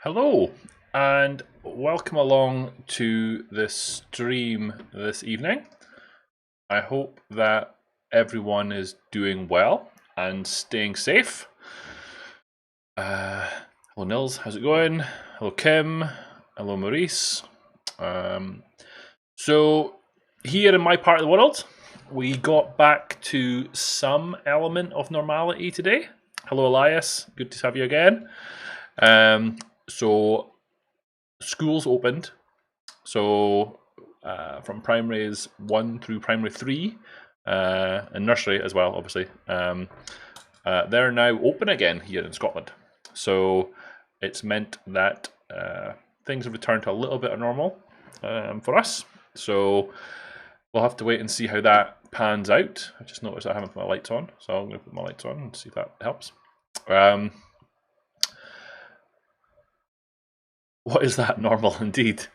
Hello, and welcome along to this stream this evening. I hope that everyone is doing well and staying safe. Hello Nils, how's it going? Hello Kim, hello Maurice. So here in my part of the world, we got back to some element of normality today. Hello Elias, good to have you again. So schools opened, so from primaries 1 through primary 3, and nursery as well, obviously, they're now open again here in Scotland. So it's meant that things have returned to a little bit of normal for us. So we'll have to wait and see how that pans out. I just noticed I haven't put my lights on, so I'm going to put my lights on and see if that helps. What is that? Normal indeed.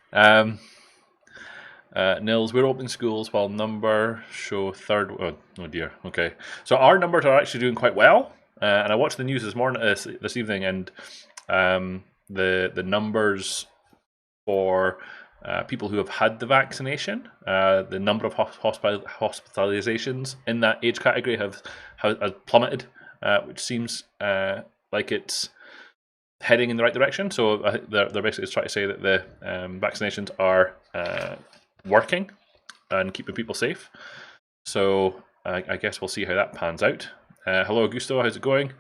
Nils, we're open schools while number show third. Oh dear. Okay, so our numbers are actually doing quite well. And I watched the news this morning, this evening, and the numbers for people who have had the vaccination, the number of hospitalizations in that age category have plummeted, which seems like it's heading in the right direction. So they're basically trying to say that the vaccinations are working and keeping people safe. So I guess we'll see how that pans out. Hello Augusto, how's it going?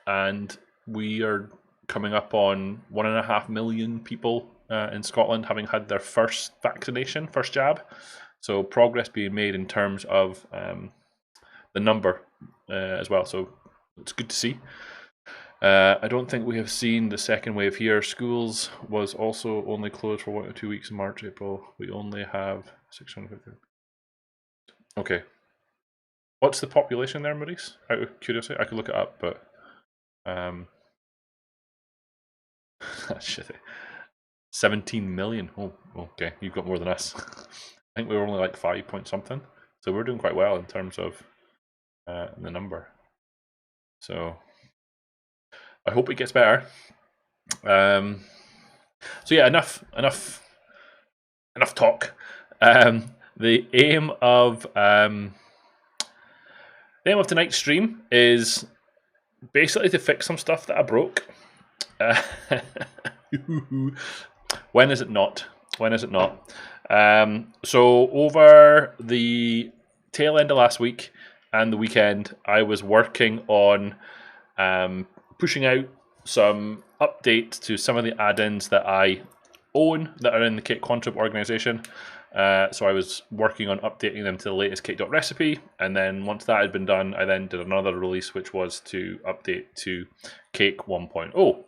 And we are coming up on 1.5 million people in Scotland having had their first vaccination, first jab. So progress being made in terms of the number as well. So it's good to see. I don't think we have seen the second wave here. Schools was also only closed for 1 or 2 weeks in March, April. We only have 650. Okay. What's the population there, Maurice? Out of curiosity, I could look it up, but that's shitty. 17 million. Oh, okay. You've got more than us. I think we were only like 5 point something. So we're doing quite well in terms of the number. So I hope it gets better. So yeah, enough talk. The aim of tonight's stream is basically to fix some stuff that I broke. When is it not? When is it not? So over the tail end of last week and the weekend, I was working on pushing out some updates to some of the add-ins that I own that are in the Cake Contrib organization. So I was working on updating them to the latest Cake.Recipe, and then once that had been done, I then did another release, which was to update to Cake 1.0.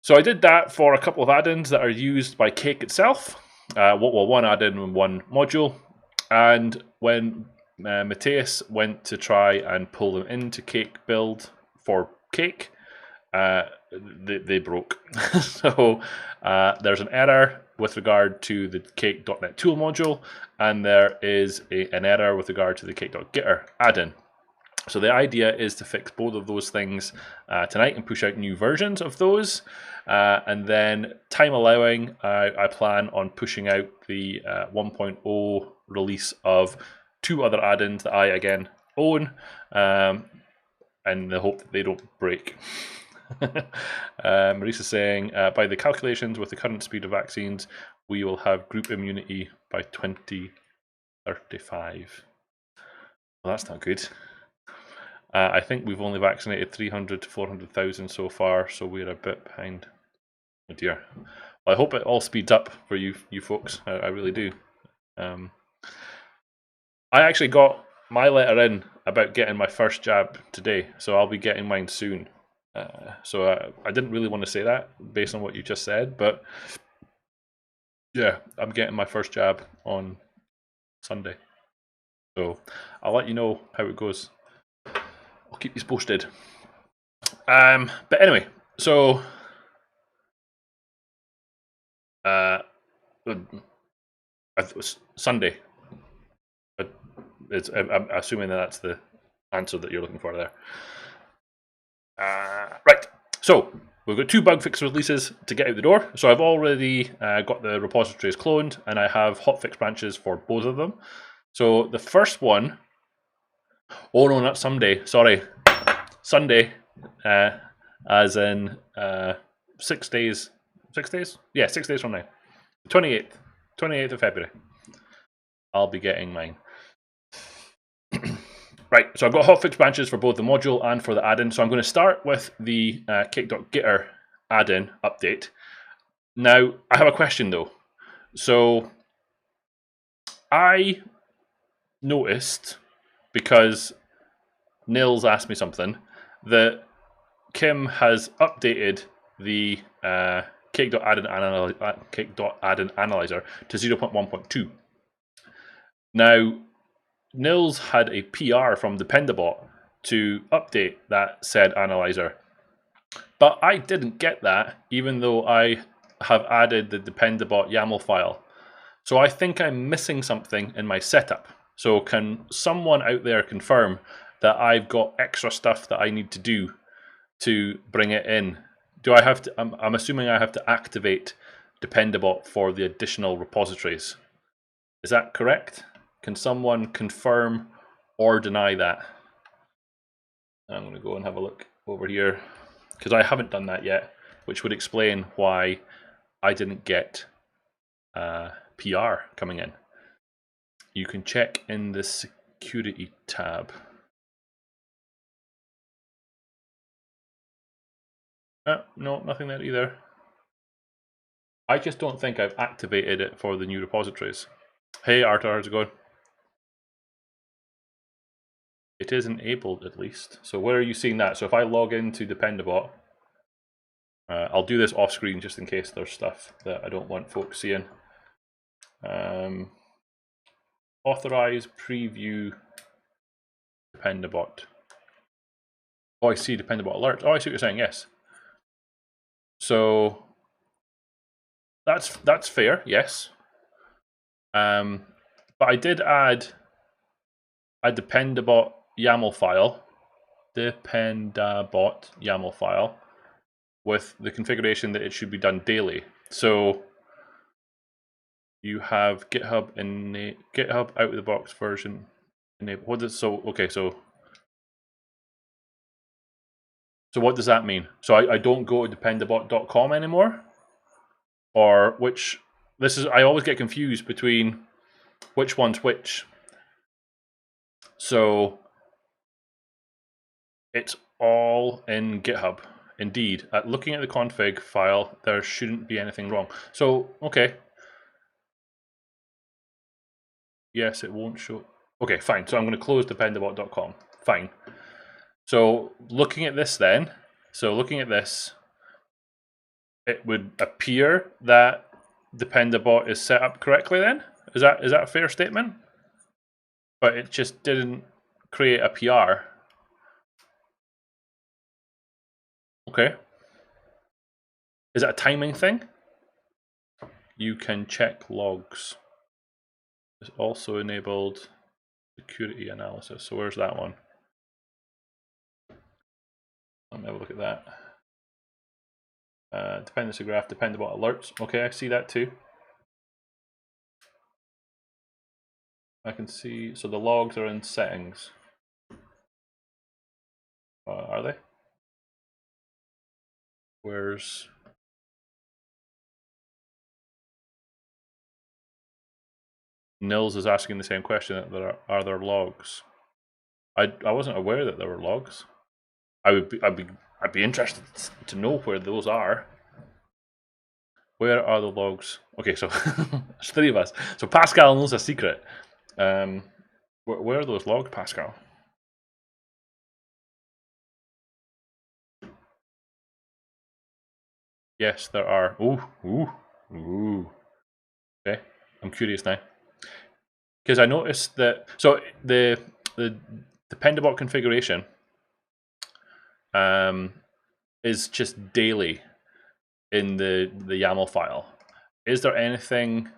So I did that for a couple of add-ins that are used by Cake itself. One add-in and one module. And when Matthias went to try and pull them into Cake build for Cake, they broke. So there's an error with regard to the Cake.NetTool.Module, and there is an error with regard to the Cake.Gitter add-in. So the idea is to fix both of those things tonight and push out new versions of those. And then, time allowing, I plan on pushing out the 1.0 release of 2 other add-ins that I, again, own, in the hope that they don't break. Marisa is saying, by the calculations, with the current speed of vaccines, we will have group immunity by 2035. Well, that's not good. I think we've only vaccinated 300 to 400,000 so far, so we're a bit behind. Oh dear. Well, I hope it all speeds up for you folks. I really do. I actually got my letter in about getting my first jab today, so I'll be getting mine soon. So I didn't really want to say that based on what you just said, but yeah, I'm getting my first jab on Sunday. So I'll let you know how it goes. I'll keep you posted. But anyway, so it was Sunday. I'm assuming that's the answer that you're looking for there. Right. So we've got 2 bug fix releases to get out the door. So I've already got the repositories cloned, and I have hotfix branches for both of them. So the first one, oh no, not someday, sorry, Sunday, as in 6 days. 6 days? Yeah, 6 days from now. 28th of February. I'll be getting mine. Right, so I've got hotfix branches for both the module and for the add-in. So I'm going to start with the Cake.Gitter add-in update. Now, I have a question though. So I noticed, because Nils asked me something, that Kim has updated the Cake.Addin analyzer to 0.1.2. Now, Nils had a PR from Dependabot to update that said analyzer, but I didn't get that, even though I have added the Dependabot YAML file. So I think I'm missing something in my setup. So can someone out there confirm that I've got extra stuff that I need to do to bring it in? Do I have to? I'm assuming I have to activate Dependabot for the additional repositories. Is that correct? Can someone confirm or deny that? I'm going to go and have a look over here, because I haven't done that yet, which would explain why I didn't get PR coming in. You can check in the security tab. No, nothing there either. I just don't think I've activated it for the new repositories. Hey Arthur, how's it going? It is enabled at least. So where are you seeing that? So if I log into Dependabot, I'll do this off screen just in case there's stuff that I don't want folks seeing. Authorize preview Dependabot. Oh, I see Dependabot alert. Oh, I see what you're saying. Yes. So that's fair. Yes. But I did add a Dependabot YAML file, Dependabot YAML file, with the configuration that it should be done daily. So you have GitHub in GitHub out of the box version enable. What does so what does that mean? So I don't go to dependabot.com anymore, or which? This is, I always get confused between which one's which. So it's all in GitHub. Indeed, looking at the config file, there shouldn't be anything wrong. So okay. Yes, it won't show. Okay, fine. So I'm going to close dependabot.com. Fine. So looking at this then, it would appear that Dependabot is set up correctly then? Is that a fair statement? But it just didn't create a PR. Okay. Is it a timing thing? You can check logs. It's also enabled security analysis. So where's that one? Let me have a look at that. Dependency graph, Dependabot alerts. Okay, I see that too. I can see, so the logs are in settings. Are they? Where's... Nils is asking the same question. Are there logs? I wasn't aware that there were logs. I'd be interested to know where those are. Where are the logs? Okay, so there's 3 of us. So Pascal knows a secret. Where are those logs, Pascal? Yes, there are. Ooh. Okay, I'm curious now. Because I noticed that, so the Dependabot configuration is just daily in the YAML file. Is there anything,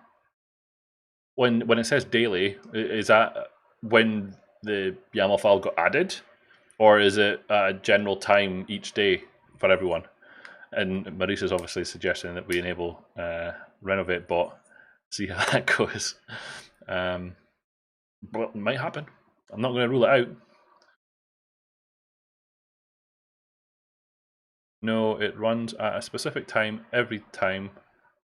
when it says daily, is that when the YAML file got added, or is it a general time each day for everyone? and Marissa's obviously suggesting that we enable renovate bot. See how that goes. But it might happen. I'm not going to rule it out. No, it runs at a specific time every time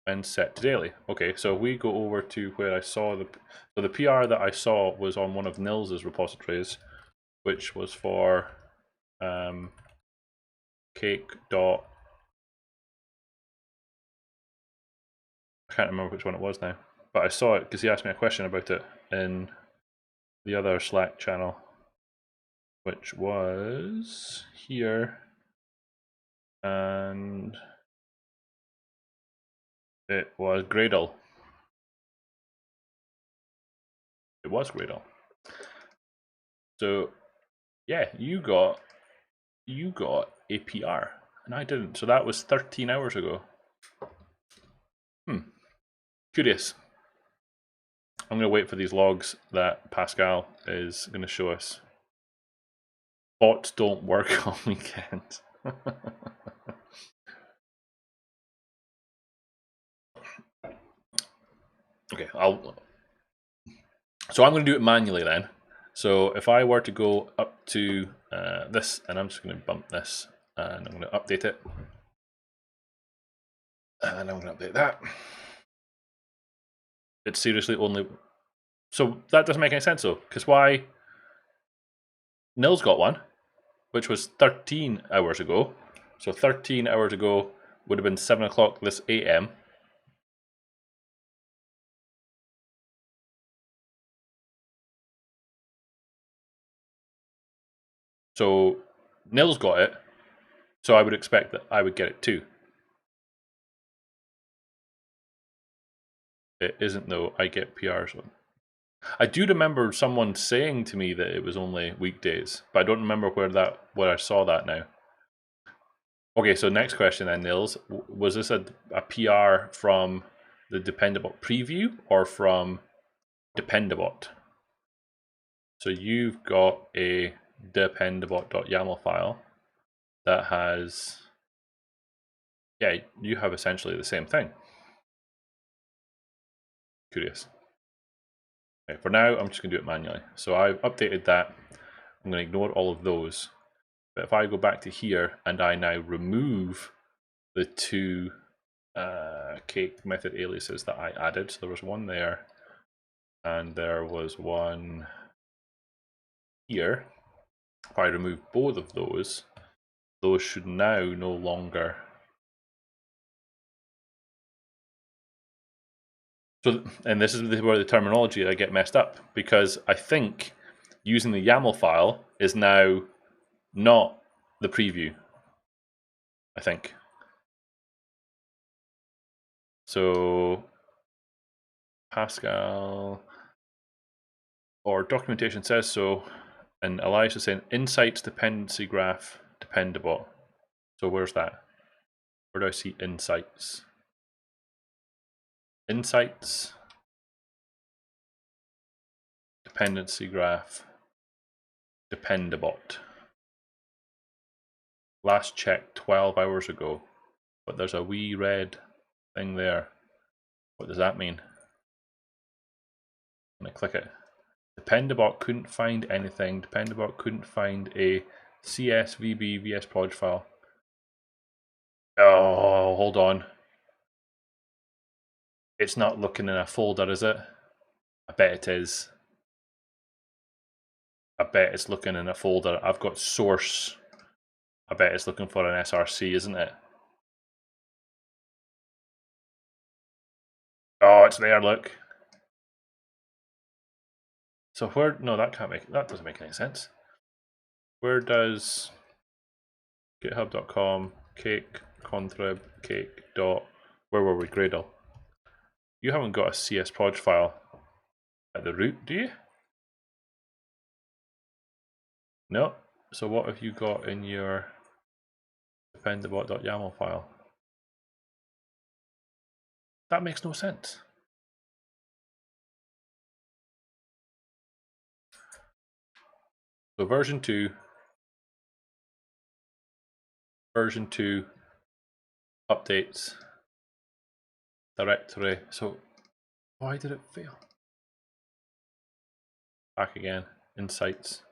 and set to daily. Okay, so we go over to where I saw the PR that I saw was on one of Nils's repositories, which was for Cake. I can't remember which one it was now, but I saw it because he asked me a question about it in the other Slack channel, which was here, and it was Gradle. It was Gradle. So yeah, you got a PR and I didn't. So that was 13 hours ago. Curious. I'm going to wait for these logs that Pascal is going to show us. Bots don't work on weekends. Okay, so I'm going to do it manually then. So if I were to go up to this, and I'm just going to bump this, and I'm going to update it, and I'm going to update that. It's seriously only. So that doesn't make any sense though, because why? Nils got one, which was 13 hours ago. So 13 hours ago would have been 7 o'clock this AM. So Nils got it, so I would expect that I would get it too. It isn't though, I get PRs. I do remember someone saying to me that it was only weekdays, but I don't remember where I saw that now. Okay, so next question then, Nils. Was this a PR from the Dependabot preview or from Dependabot? So you've got a Dependabot.yaml file that has, yeah, you have essentially the same thing. Curious. Okay, for now, I'm just going to do it manually. So I've updated that. I'm going to ignore all of those. But if I go back to here and I now remove the two cake method aliases that I added, so there was one there and there was one here. If I remove both of those should now no longer. So, and this is where the terminology I get messed up, because I think using the YAML file is now not the preview, I think. So Pascal or documentation says so, and Elias is saying insights dependency graph Dependabot. So where's that? Where do I see insights? Insights dependency graph Dependabot. Last check 12 hours ago, but there's a wee red thing there. What does that mean? I'm gonna click it. Dependabot couldn't find anything. Dependabot couldn't find a CSVB VS.proj file. Oh, hold on. It's not looking in a folder, is it? I bet it is. I bet it's looking in a folder. I've got source. I bet it's looking for an SRC, isn't it? Oh, it's there, look. So where, no, that doesn't make any sense. Where does github.com, cake, contrib, cake, where were we, Gradle? You haven't got a CS.proj file at the root, do you? No. So what have you got in your dependabot.yaml file? That makes no sense. So version 2 updates, directory. So why did it fail? Back again, insights.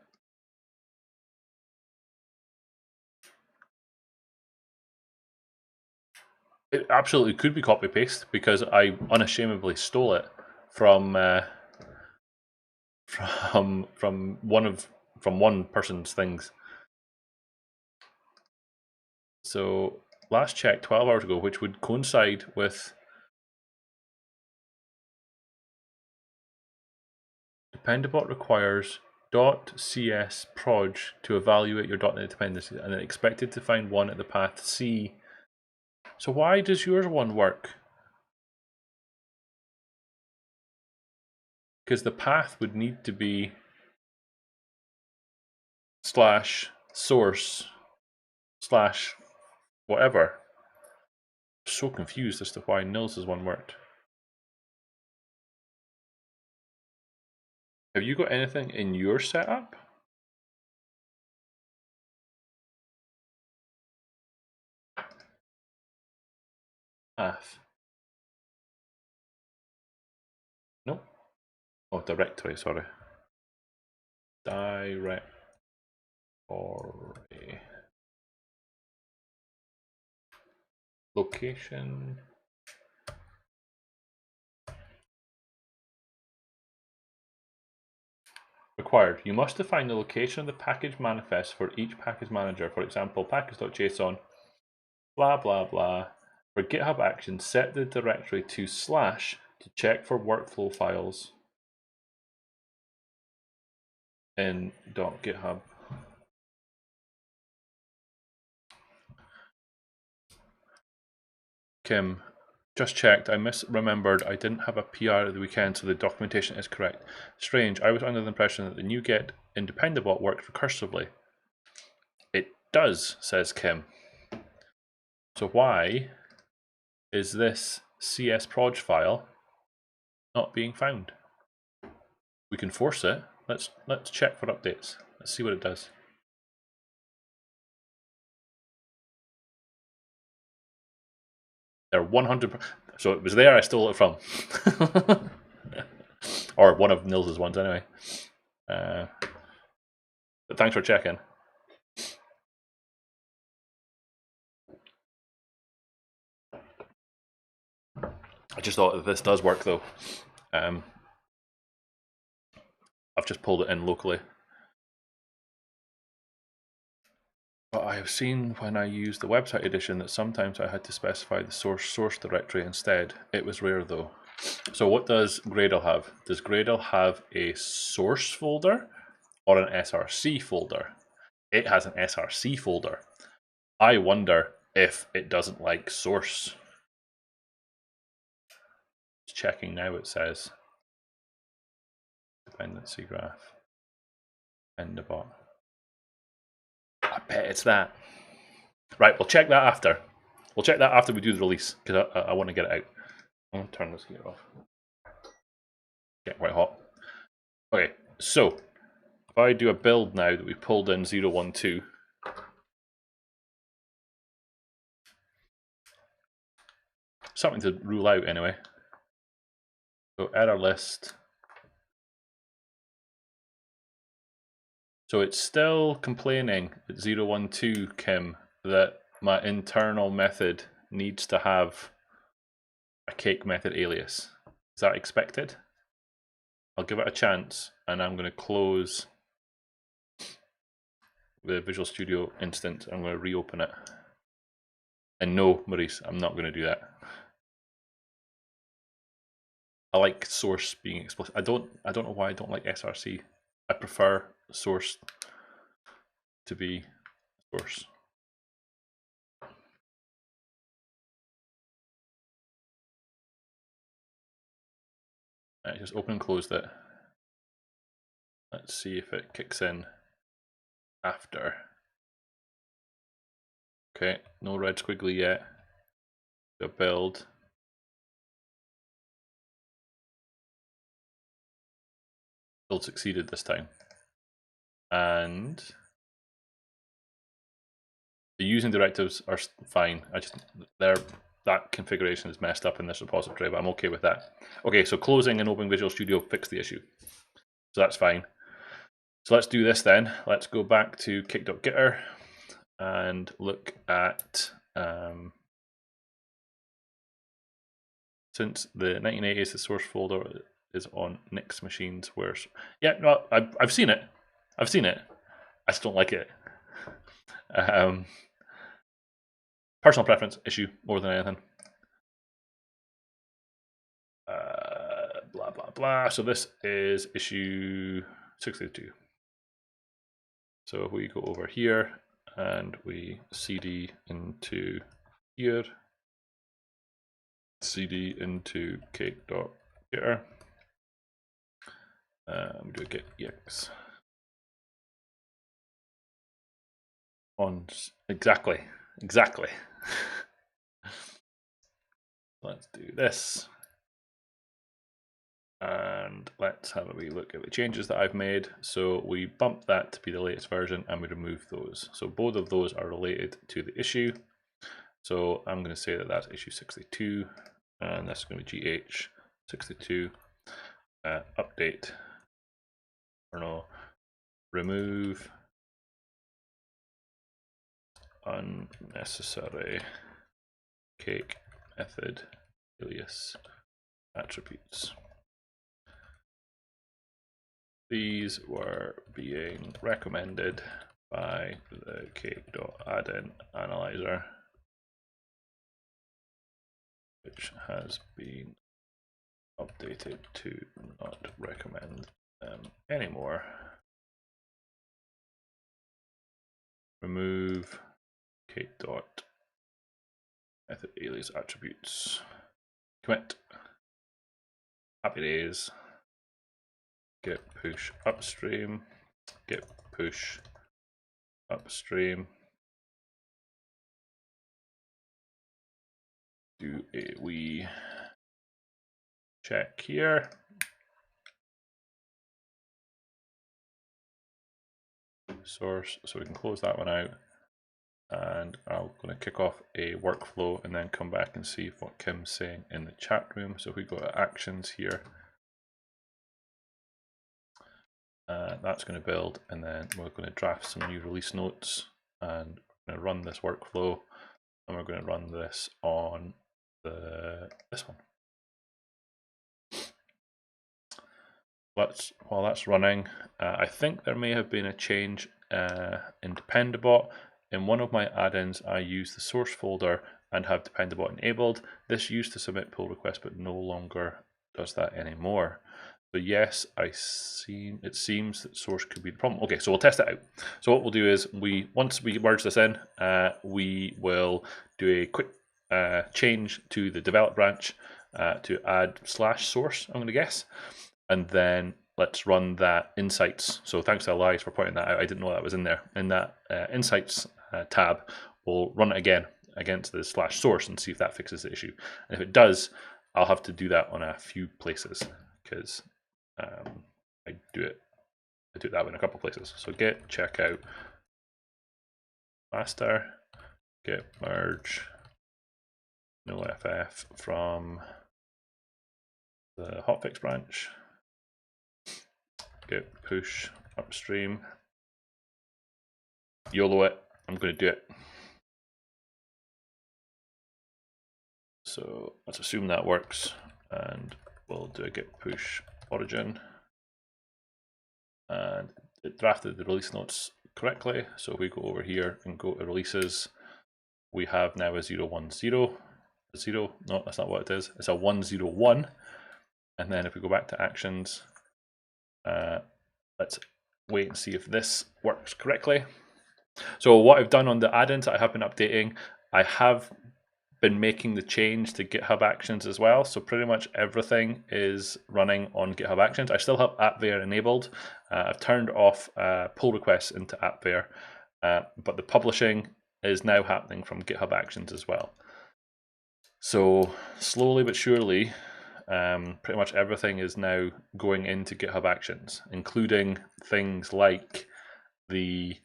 It absolutely could be copy paste because I unashamedly stole it from one person's things. So last check 12 hours ago, which would coincide with Dependabot requires .cs proj to evaluate your .NET dependencies and then expected to find one at the path C. So why does yours one work? Because the path would need to be /source/ whatever. I'm so confused as to why Nils' one worked. Have you got anything in your setup? Path. Nope. Oh, directory, sorry. Directory. Location. Required. You must define the location of the package manifest for each package manager. For example, package.json, blah, blah, blah. For GitHub Actions, set the directory to / to check for workflow files in .github. Kim, just checked. I misremembered. I didn't have a PR at the weekend, so the documentation is correct. Strange. I was under the impression that the new Git in Dependabot worked recursively. It does, says Kim. So why is this csproj file not being found? We can force it. Let's check for updates. Let's see what it does. They're 100%. So it was there. I stole it from, or one of Nils's ones anyway. But thanks for checking. I just thought that this does work though. I've just pulled it in locally. But I have seen when I used the website edition that sometimes I had to specify the source directory instead. It was rare though. So what does Gradle have? Does Gradle have a source folder or an SRC folder? It has an SRC folder. I wonder if it doesn't like source. It's checking now, it says. Dependency graph. Dependabot. I bet it's that. Right, we'll check that after. We'll check that after we do the release, because I want to get it out. I'm going to turn this heater off. Getting quite hot. Okay, so if I do a build now that we pulled in 012, something to rule out anyway. So error list. So it's still complaining at 012, Kim, that my internal method needs to have a cake method alias. Is that expected? I'll give it a chance, and I'm going to close the Visual Studio instance. I'm going to reopen it. And no, Maurice, I'm not going to do that. I like source being explicit. I don't know why I don't like SRC. I prefer source to be source. I just open and closed it. Let's see if it kicks in after. Okay, no red squiggly yet. The build. Build succeeded this time. And The using directives are fine. That configuration is messed up in this repository, but I'm okay with that. Okay, so closing and opening Visual Studio fixed the issue. So that's fine. So let's do this then. Let's go back to Cake.Gitter and look at, since the 1980s, the source folder is on Nick's machines where, yeah, no, I've seen it. I've seen it. I just don't like it. Personal preference issue more than anything. Blah, blah, blah. So this is issue 62. So if we go over here and we cd into here, cd into Cake.Gitter, we do a git ex on exactly. Let's do this. And let's have a wee look at the changes that I've made. So we bumped that to be the latest version and we removed those. So both of those are related to the issue. So I'm going to say that that's issue 62 and that's going to be GH 62 update, or no, remove unnecessary cake method alias attributes. These were being recommended by the Cake.Addin analyzer, which has been updated to not recommend them anymore. Remove Cake.method alias attributes. Commit. Happy days. Git push upstream. Git push upstream. Do a wee check here. Source, so we can close that one out. And I'm going to kick off a workflow and then come back and see what Kim's saying in the chat room. So if we go to actions here, that's going to build, and then we're going to draft some new release notes, and we're going to run this workflow, and we're going to run this on this one. While that's running, I think there may have been a change in Dependabot. In one of my add-ins, I use the source folder and have Dependabot enabled. This used to submit pull requests, but no longer does that anymore. So yes, it seems that source could be the problem. Okay, so we'll test it out. So what we'll do is, once we merge this in, we will do a quick change to the develop branch to add /source, I'm going to guess. And then let's run that insights. So thanks to Elias for pointing that out. I didn't know that was in there. In that insights tab, we'll run it again against the /source and see if that fixes the issue. And if it does, I'll have to do that on a few places, because I do it that way in a couple places. So git checkout master, git merge no ff from the hotfix branch, git push upstream, YOLO it, I'm going to do it. So let's assume that works, and we'll do a git push origin, and it drafted the release notes correctly. So if we go over here and go to releases, we have now a 010, 0, no, that's not what it is, it's a 101. And then if we go back to actions, let's wait and see if this works correctly. So what I've done on the add-ins I have been updating, I have been making the change to GitHub Actions as well. So pretty much everything is running on GitHub Actions. I still have AppVeyor enabled. I've turned off pull requests into AppVeyor, but the publishing is now happening from GitHub Actions as well. So slowly but surely, pretty much everything is now going into GitHub Actions, including things like the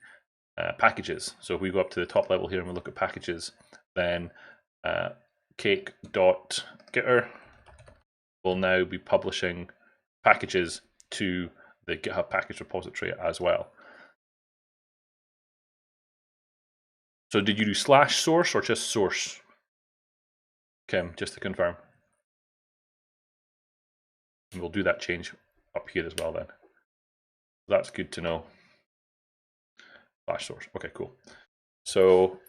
packages. So if we go up to the top level here and we look at packages, then Cake.Gitter will now be publishing packages to the GitHub package repository as well. So did you do /source or just source, Kim, just to confirm? And we'll do that change up here as well then. That's good to know. /source. Okay, cool. So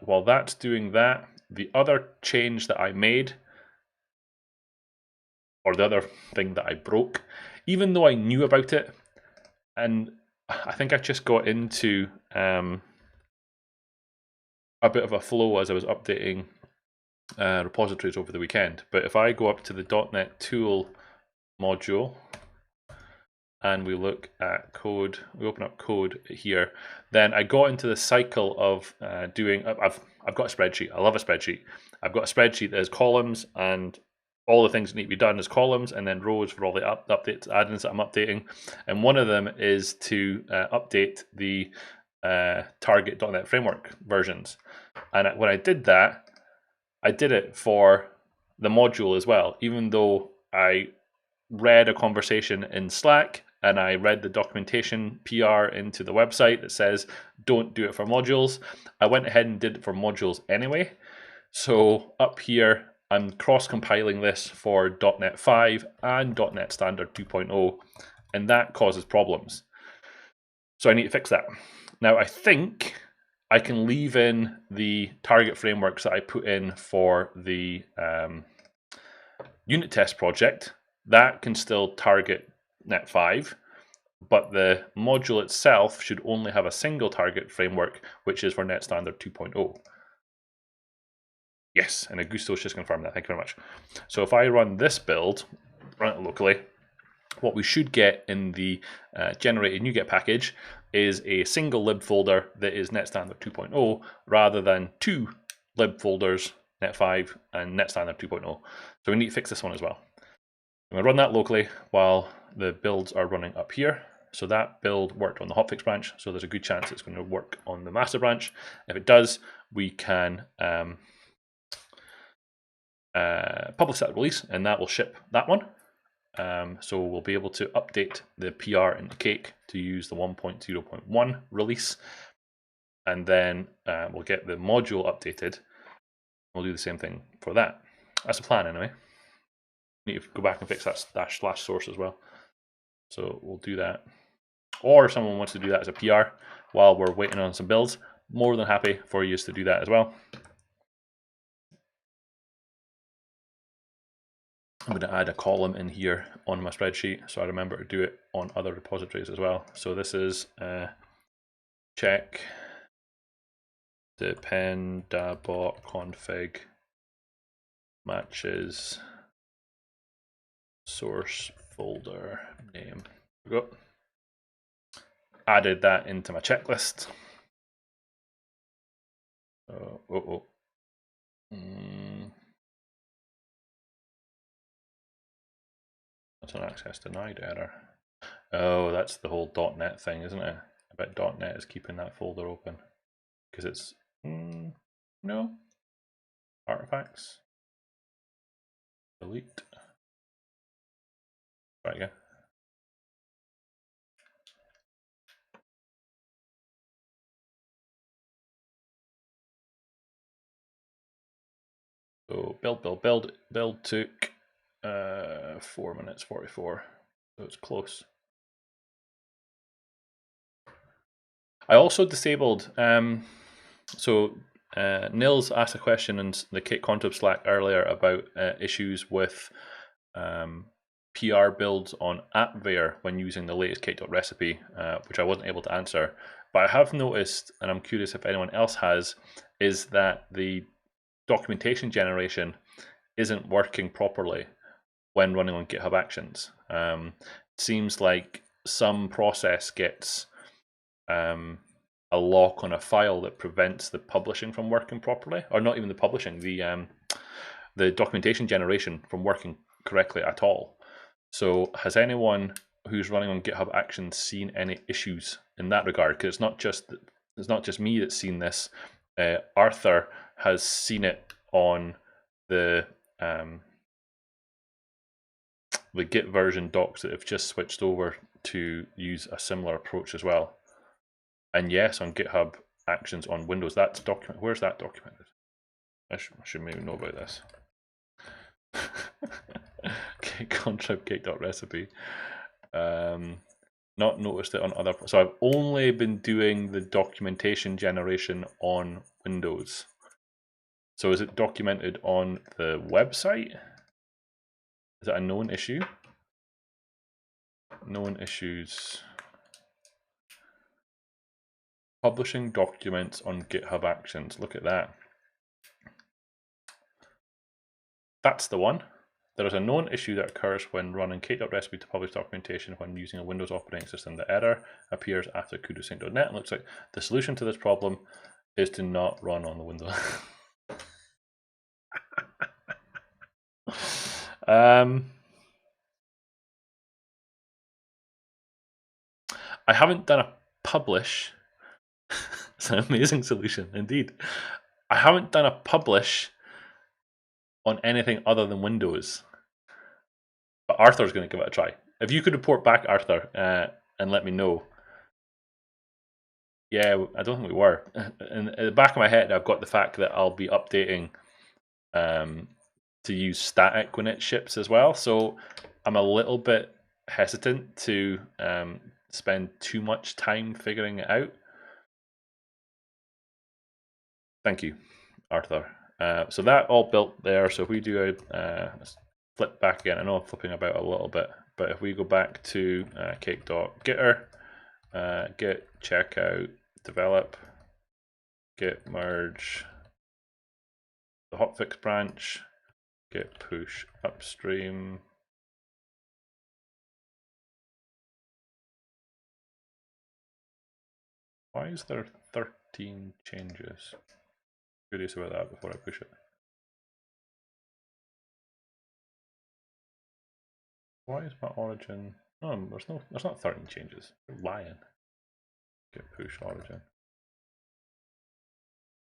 while that's doing that, the other change that I made, or the other thing that I broke, even though I knew about it, and I think I just got into a bit of a flow as I was updating repositories over the weekend. But if I go up to the .NET Tool module and we look at code, we open up code here, then I got into the cycle of doing, I've got a spreadsheet. I love a spreadsheet. I've got a spreadsheet that has columns and all the things that need to be done as columns, and then rows for all the updates, add-ins that I'm updating. And one of them is to update the target.NET framework versions. And when I did that, I did it for the module as well, even though I read a conversation in Slack and I read the documentation PR into the website that says don't do it for modules. I went ahead and did it for modules anyway. So up here, I'm cross-compiling this for .NET 5 and .NET Standard 2.0, and that causes problems. So I need to fix that. Now I think I can leave in the target frameworks that I put in for the unit test project. That can still target .NET 5, but the module itself should only have a single target framework, which is for .NET Standard 2.0. Yes, and Augusto's just confirmed that. Thank you very much. So if I run this build, run it locally, what we should get in the generated NuGet package is a single lib folder that is .NET Standard 2.0 rather than two lib folders, .NET 5 and .NET Standard 2.0. So we need to fix this one as well. I'm going to run that locally while the builds are running up here. So that build worked on the hotfix branch, so there's a good chance it's going to work on the master branch. If it does, we can publish that release, and that will ship that one. So we'll be able to update the PR in Cake to use the 1.0.1 release, and then we'll get the module updated. We'll do the same thing for that. That's the plan anyway. Need to go back and fix that /source as well. So we'll do that. Or if someone wants to do that as a PR while we're waiting on some builds, more than happy for you to do that as well. I'm going to add a column in here on my spreadsheet so I remember to do it on other repositories as well. So this is check depend.bot config matches source folder name. There we go. Added that into my checklist. That's an access denied error. Oh, that's the whole .NET thing, isn't it? I bet .NET is keeping that folder open because it's no artifacts. Delete. Right again. So build took 4 minutes 44. So it's close. I also disabled. Nils asked a question in the Cake Contrib Slack earlier about issues with PR builds on AppVeyor when using the latest Cake.Recipe, which I wasn't able to answer. But I have noticed, and I'm curious if anyone else has, is that the documentation generation isn't working properly when running on GitHub Actions. It seems like some process gets a lock on a file that prevents the publishing from working properly, or not even the publishing, the documentation generation from working correctly at all. So has anyone who's running on GitHub Actions seen any issues in that regard? Because it's not just me that's seen this. Arthur has seen it on the Git version docs that have just switched over to use a similar approach as well. And yes, on GitHub Actions on Windows, that's document. Where's that documented? I should maybe know about this. Okay, Contrib Cake.Recipe. Not noticed it on other. So I've only been doing the documentation generation on Windows. So is it documented on the website? Is that a known issue? Known issues. Publishing documents on GitHub Actions. Look at that. That's the one. There is a known issue that occurs when running Cake.Recipe to publish documentation when using a Windows operating system. The error appears after kudo-sync.net and looks like the solution to this problem is to not run on the Windows. I haven't done a publish. It's an amazing solution indeed. I haven't done a publish on anything other than Windows. But Arthur's going to give it a try. If you could report back, Arthur, and let me know. Yeah, I don't think we were. In the back of my head, I've got the fact that I'll be updating to use static when it ships as well. So I'm a little bit hesitant to spend too much time figuring it out. Thank you, Arthur. So that all built there. So if we do a flip back again, I know I'm flipping about a little bit, but if we go back to Cake.Gitter, git checkout, develop, git merge, the hotfix branch, git push upstream. Why is there 13 changes? Curious about that before I push it. Why is my origin? Oh, there's not 13 changes. You're lying. Git push origin.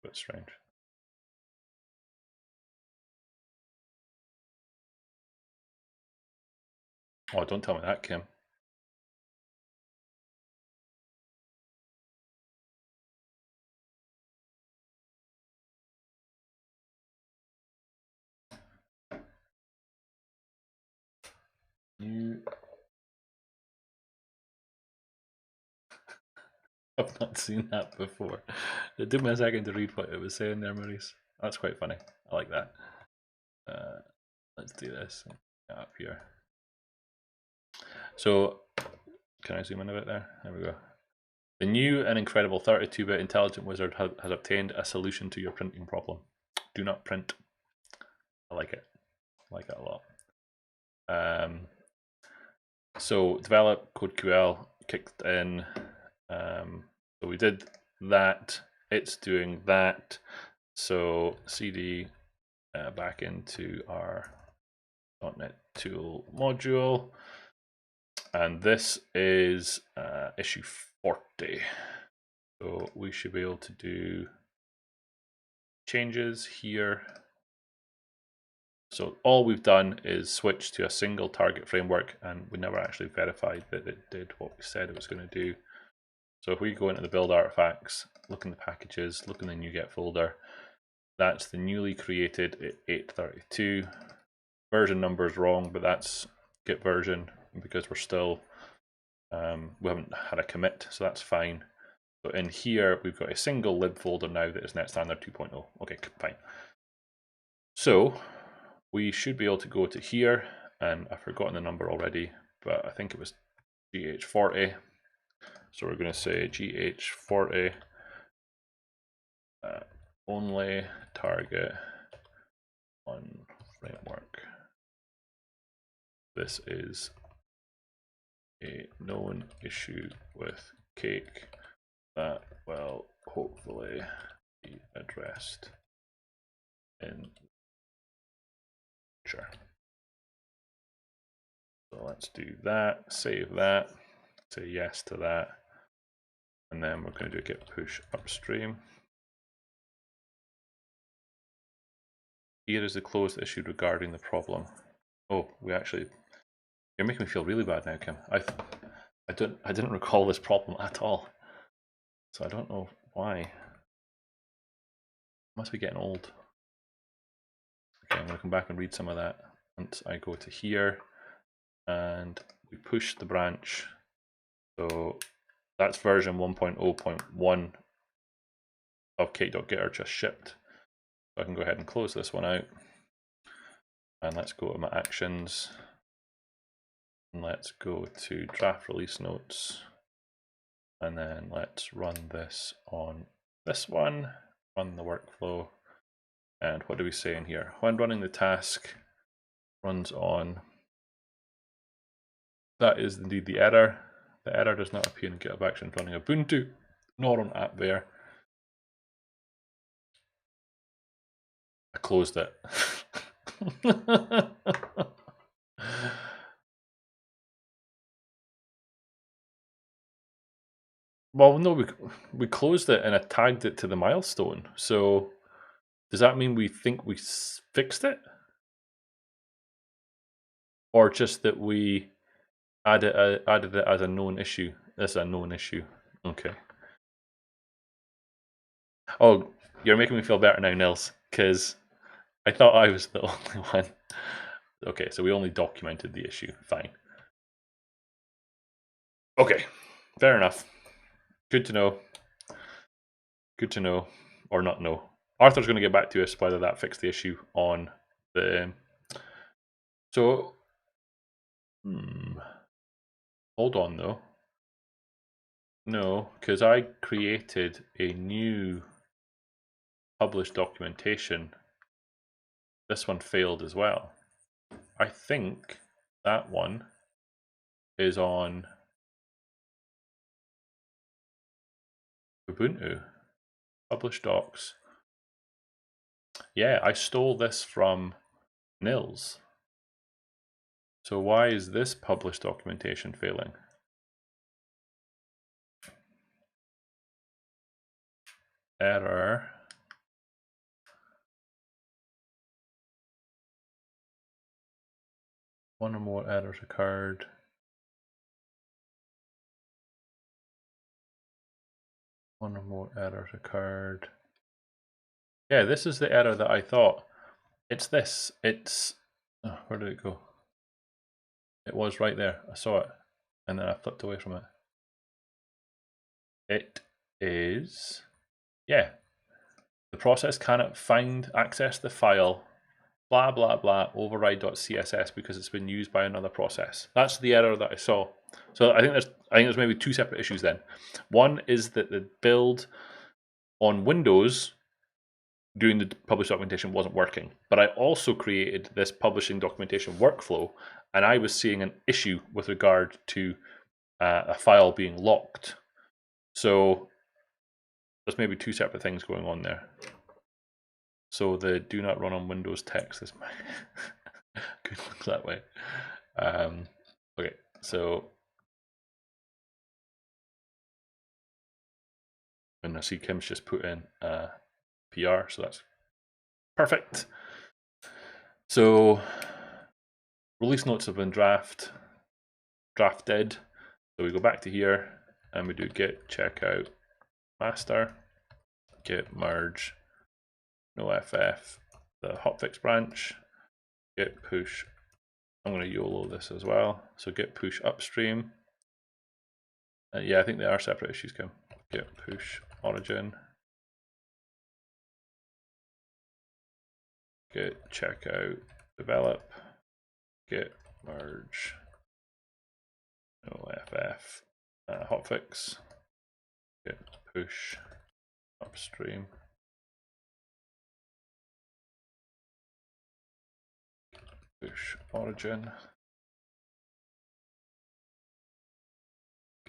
Bit strange. Oh, don't tell me that, Kim. I've not seen that before. It took me a second to read what it was saying there, Maurice. That's quite funny. I like that. Let's do this up here. So, can I zoom in a bit there? There we go. The new and incredible 32-bit intelligent wizard has obtained a solution to your printing problem. Do not print. I like it. I like it a lot. So develop CodeQL kicked in. So we did that. It's doing that. So cd back into our .NET Tool module, and this is issue 40. So we should be able to do changes here. So all we've done is switch to a single target framework, and we never actually verified that it did what we said it was going to do. So if we go into the build artifacts, look in the packages, look in the NuGet folder, that's the newly created 832. Version number is wrong, but that's Git version because we're still, we haven't had a commit, so that's fine. So in here, we've got a single lib folder now that is NetStandard 2.0. Okay, fine. So we should be able to go to here, and I've forgotten the number already, but I think it was GH40. So we're going to say GH40 only target on framework. This is a known issue with Cake that will hopefully be addressed in future. So let's do that, save that, say yes to that, and then we're going to do a git push upstream. Here is the closed issue regarding the problem. Oh, you're making me feel really bad now, Kim. I didn't recall this problem at all, so I don't know why. Must be getting old. Okay, I'm going to come back and read some of that. Once I go to here, and we push the branch. So that's version 1.0.1 of Cake.Gitter just shipped. So I can go ahead and close this one out. And let's go to my actions. And let's go to draft release notes. And then let's run this on this one, run the workflow. And what do we say in here? When running the task, runs on. That is indeed the error. The error does not appear in GitHub Actions running Ubuntu, nor on AppVeyor. I closed it. Well, no, we closed it and I tagged it to the milestone. So does that mean we think we fixed it? Or just that we added it as a known issue? This is a known issue. Okay. Oh, you're making me feel better now, Nils, because I thought I was the only one. Okay, so we only documented the issue. Fine. Okay, fair enough. Good to know. Good to know, or not know. Arthur's going to get back to us whether that fixed the issue on the. So, hold on though. No, because I created a new published documentation. This one failed as well. I think that one is on Ubuntu. Published docs. Yeah, I stole this from Nils. So why is this published documentation failing? Error. One or more errors occurred. One or more errors occurred. Yeah, this is the error that I thought. It's this. It's. Oh, where did it go? It was right there. I saw it. And then I flipped away from it. It is. Yeah. The process cannot access the file, blah, blah, blah, override.css because it's been used by another process. That's the error that I saw. So I think there's maybe two separate issues then. One is that the build on Windows doing the publish documentation wasn't working, but I also created this publishing documentation workflow, and I was seeing an issue with regard to a file being locked. So there's maybe two separate things going on there. So the do not run on Windows text is my good looks that way. Okay, so and I see Kim's just put in PR, so that's perfect. So release notes have been drafted. So we go back to here and we do git checkout master, git merge, no ff, the hotfix branch, git push. I'm going to YOLO this as well. So git push upstream. Yeah, I think they are separate issues, Kim. Git push origin. Git checkout develop. Git merge. No ff. Hotfix. Git push upstream. Push origin.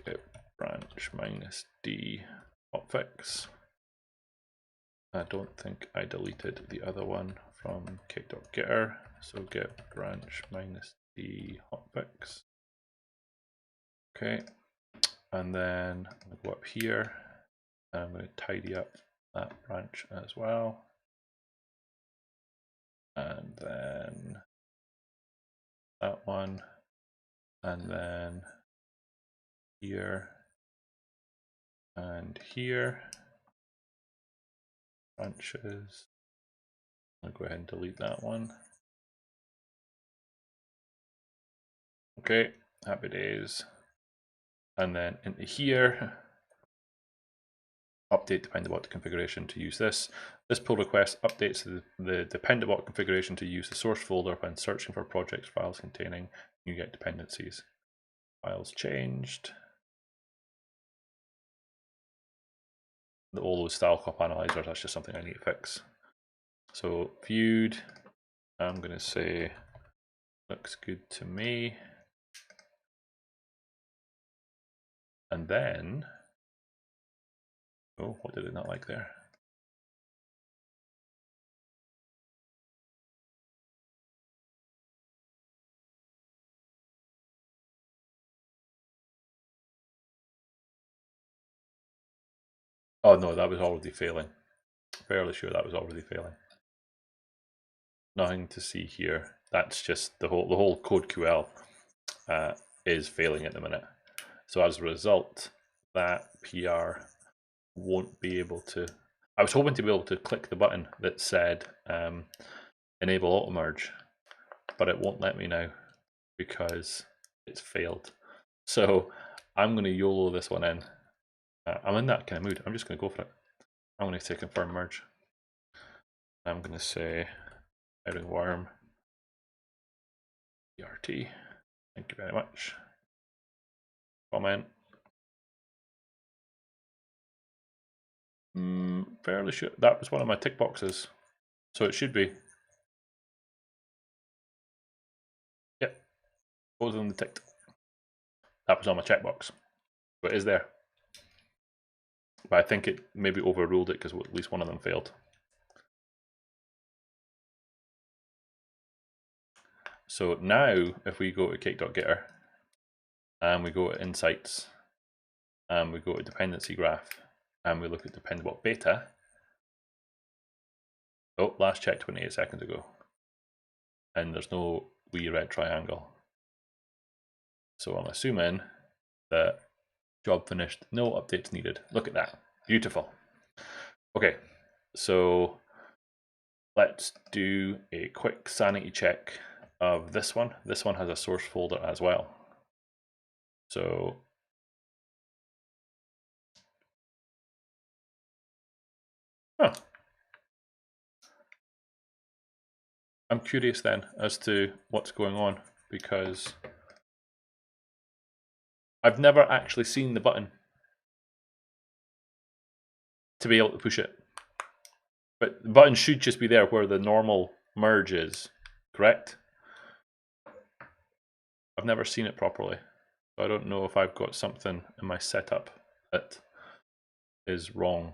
Git branch -d hotfix. I don't think I deleted the other one from Cake.Gitter, so git branch the hotfix. Okay, and then I'm going to go up here and I'm going to tidy up that branch as well. And then that one, and then here and here. Branches. I'll go ahead and delete that one. Okay, happy days. And then into here, update Dependabot configuration to use this. This pull request updates the Dependabot configuration to use the source folder when searching for projects files containing NuGet dependencies. Files changed. All those style cop analyzers, that's just something I need to fix. So viewed, I'm going to say looks good to me. And then, oh, what did it not like there? Oh no, that was already failing. Fairly sure that was already failing. Nothing to see here. That's just the whole CodeQL is failing at the minute. So as a result, that PR won't be able to. I was hoping to be able to click the button that said enable auto merge, but it won't let me now because it's failed. So I'm going to YOLO this one in. I'm in that kind of mood. I'm just going to go for it. I'm going to say confirm merge. I'm going to say adding worm ERT. Thank you very much. Comment. Fairly sure that was one of my tick boxes, so it should be. Yep, both of them ticked. That was on my checkbox, but it is there. But I think it maybe overruled it because at least one of them failed. So now, if we go to Cake.Gitter and we go to Insights and we go to Dependency Graph and we look at Dependabot Beta. Oh, last check 28 seconds ago. And there's no wee red triangle. So I'm assuming that job finished, no updates needed. Look at that, beautiful. Okay, so let's do a quick sanity check of this one. This one has a source folder as well. So I'm curious then as to what's going on, because I've never actually seen the button to be able to push it. But the button should just be there where the normal merge is, correct? I've never seen it properly. So I don't know if I've got something in my setup that is wrong.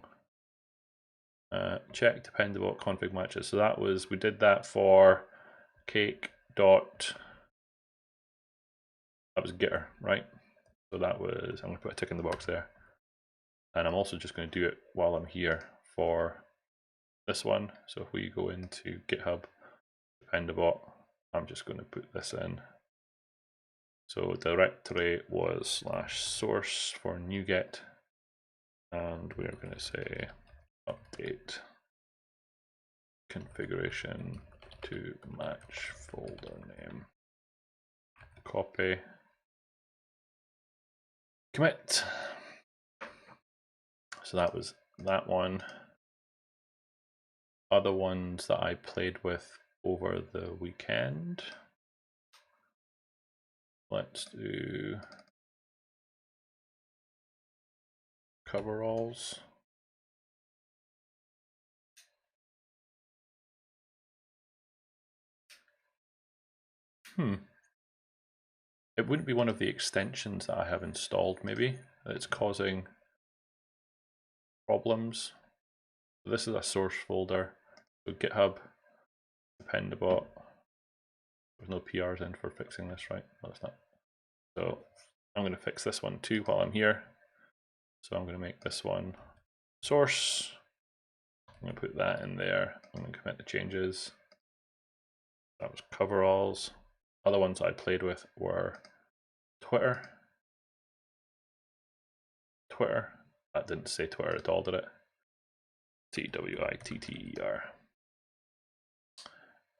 Check Dependabot config matches. So that was, we did that for Cake. That was Gitter, right? So that was, I'm going to put a tick in the box there. And I'm also just going to do it while I'm here for this one. So if we go into GitHub, Dependabot, I'm just going to put this in. So directory was /source for NuGet, and we're going to say update configuration to match folder name. Copy. Commit. So that was that one. Other ones that I played with over the weekend. Let's do coveralls. It wouldn't be one of the extensions that I have installed, maybe, that's causing problems. So this is a source folder. So GitHub, Dependabot, There's no PRs in for fixing this, right? No, it's not. So I'm going to fix this one too while I'm here. So I'm going to make this one source. I'm going to put that in there. I'm going to commit the changes. That was coveralls. Other ones I played with were Twitter. That didn't say Twitter at all, did it? Twitter.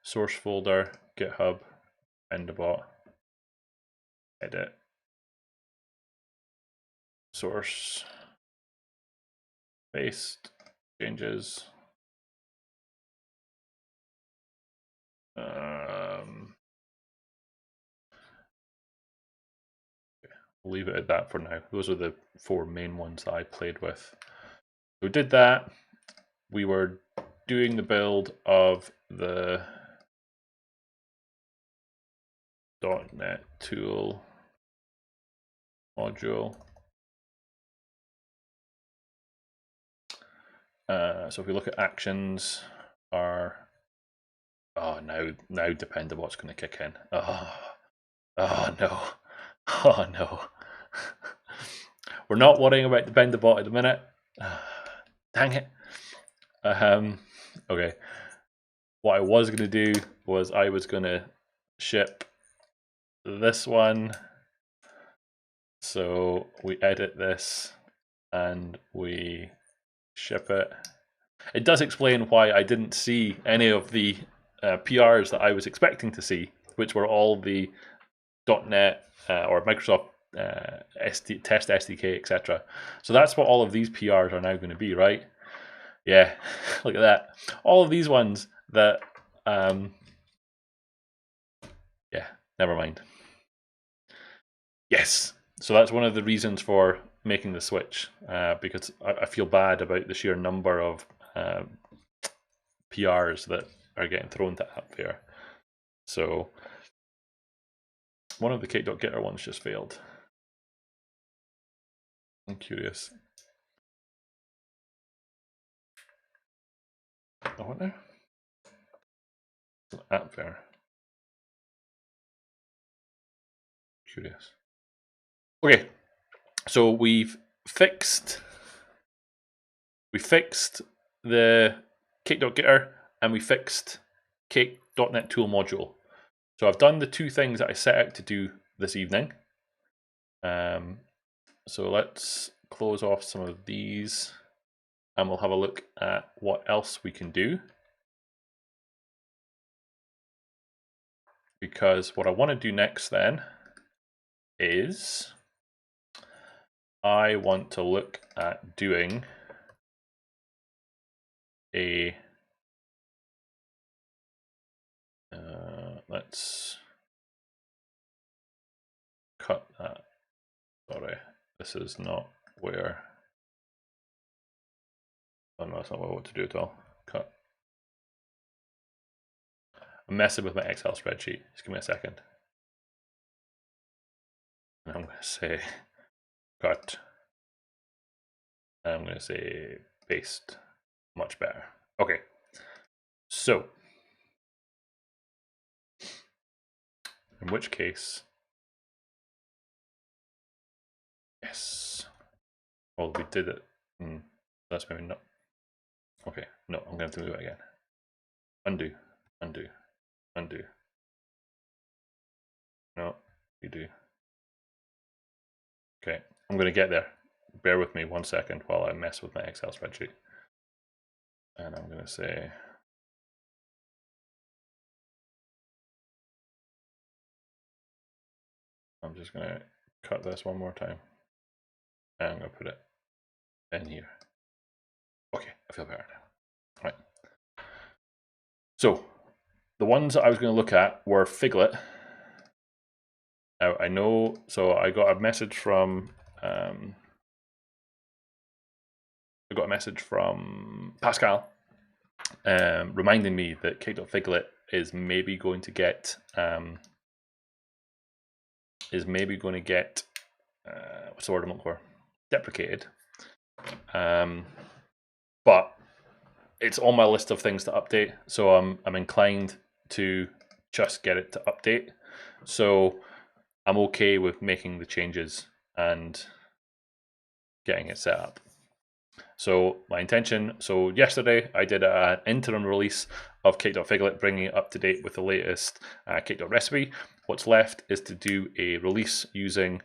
Source folder, GitHub, Endabot, edit, source, paste, changes. We'll leave it at that for now. Those are the 4 main ones that I played with. We did that. We were doing the build of the .NET Tool module. So if we look at actions, now Dependabot's going to kick in. Oh no. Oh no. We're not worrying about Dependabot at the minute. Dang it. Okay. What I was going to do was I was going to ship this one. So we edit this and we ship it. It does explain why I didn't see any of the PRs that I was expecting to see, which were all the .NET or Microsoft test SDK, etc. So that's what all of these PRs are now going to be, right? Yeah, look at that. All of these ones that, yeah, never mind. Yes, so that's one of the reasons for making the switch, because I feel bad about the sheer number of PRs that are getting thrown to AppVeyor. So one of the Cake.Gitter ones just failed. I'm curious. Oh, what now? AppVeyor. Curious. Okay, so we fixed the Cake.Gitter and we fixed Cake.NetTool.Module. So I've done the 2 things that I set out to do this evening. So let's close off some of these and we'll have a look at what else we can do. Because what I want to do next then is I want to look at doing a let's cut that. Sorry, this is not where. Oh no, that's not what I want to do at all. Cut. I'm messing with my Excel spreadsheet. Just give me a second. And I'm going to say cut. And I'm going to say paste. Much better. Okay. So, in which case, yes. Well, we did it. That's maybe not. Okay, no, I'm going to have to move it again. Undo, undo, undo. No, you do. Okay, I'm going to get there. Bear with me 1 second while I mess with my Excel spreadsheet. And I'm going to say, I'm just going to cut this one more time. And I'm going to put it in here. Okay, I feel better now. All right. So the ones that I was going to look at were Figlet. Now I know, so I got a message from Pascal reminding me that Cake.Figlet is maybe going to get what's the word I'm looking for? Deprecated. But it's on my list of things to update, so I'm inclined to just get it to update. So I'm okay with making the changes and getting it set up. So my intention, so yesterday I did an interim release of Cake.Figlet, bringing it up to date with the latest Cake.Recipe. What's left is to do a release using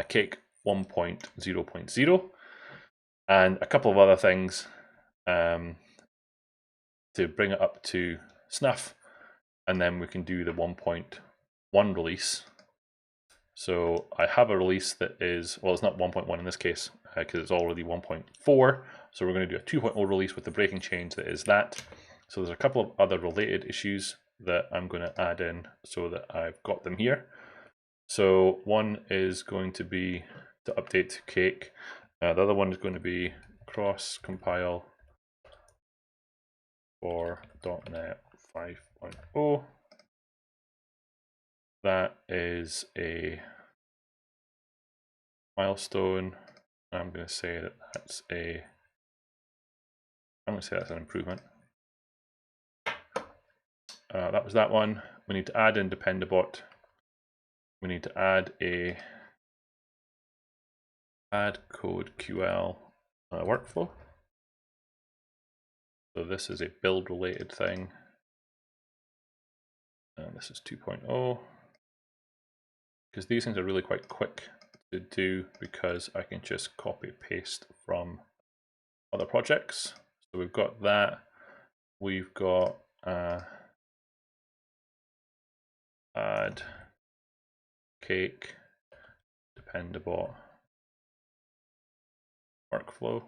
Cake 1.0.0 and a couple of other things to bring it up to snuff, and then we can do the 1.1 release. So I have a release that is, well, it's not 1.1 in this case because it's already 1.4. So we're going to do a 2.0 release with the breaking change that is that. So there's a couple of other related issues that I'm going to add in so that I've got them here. So one is going to be to update to Cake. The other one is going to be cross compile for .NET 5.0. That is a milestone. I'm going to say that that's a. I'm going to say that's an improvement. That was that one. We need to add in Dependabot. We need to add a add code QL workflow. So this is a build related thing. And this is 2.0. Because these things are really quite quick to do because I can just copy paste from other projects. So we've got that. We've got add Cake Dependabot workflow.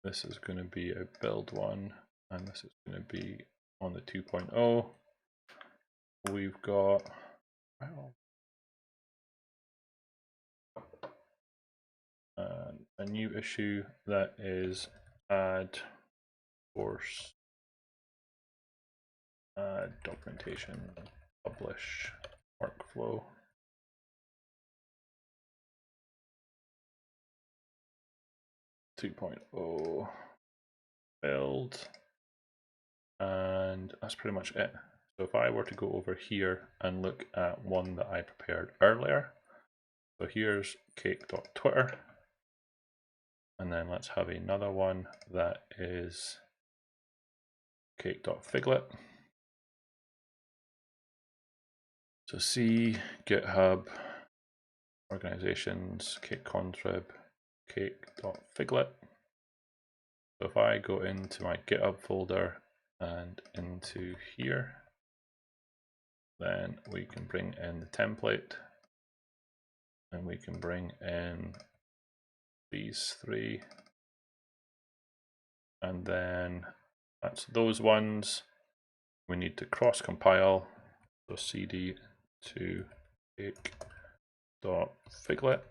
This is going to be a build one, and this is going to be on the 2.0. We've got a new issue that is add course, add documentation, publish workflow. .2.0 build, and that's pretty much it. So if I were to go over here and look at one that I prepared earlier, so here's Cake.Twitter, and then let's have another one that is Cake.Figlet. So C, GitHub, organizations, Cake Contrib, Cake.Figlet. So if I go into my GitHub folder and into here, then we can bring in the template, and we can bring in these three, and then that's those ones. We need to cross compile, so cd to Cake.Figlet.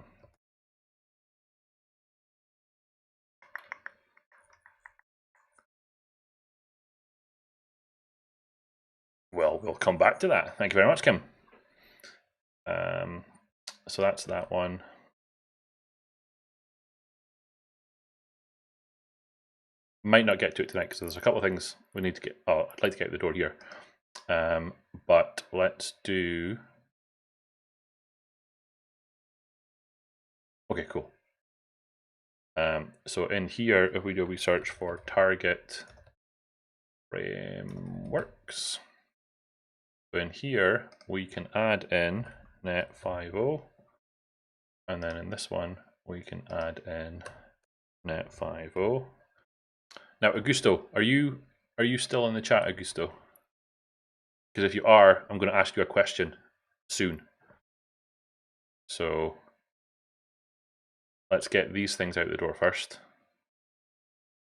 Well, we'll come back to that. Thank you very much, Kim. So that's that one. Might not get to it tonight because there's a couple of things we need to get. Oh, I'd like to get out the door here. But let's do. Okay, cool. So in here, if we do, we search for target frameworks. So in here, we can add in .NET 5.0, and then in this one, we can add in .NET 5.0. Now, Augusto, are you still in the chat, Augusto? Because if you are, I'm going to ask you a question soon. So let's get these things out the door first.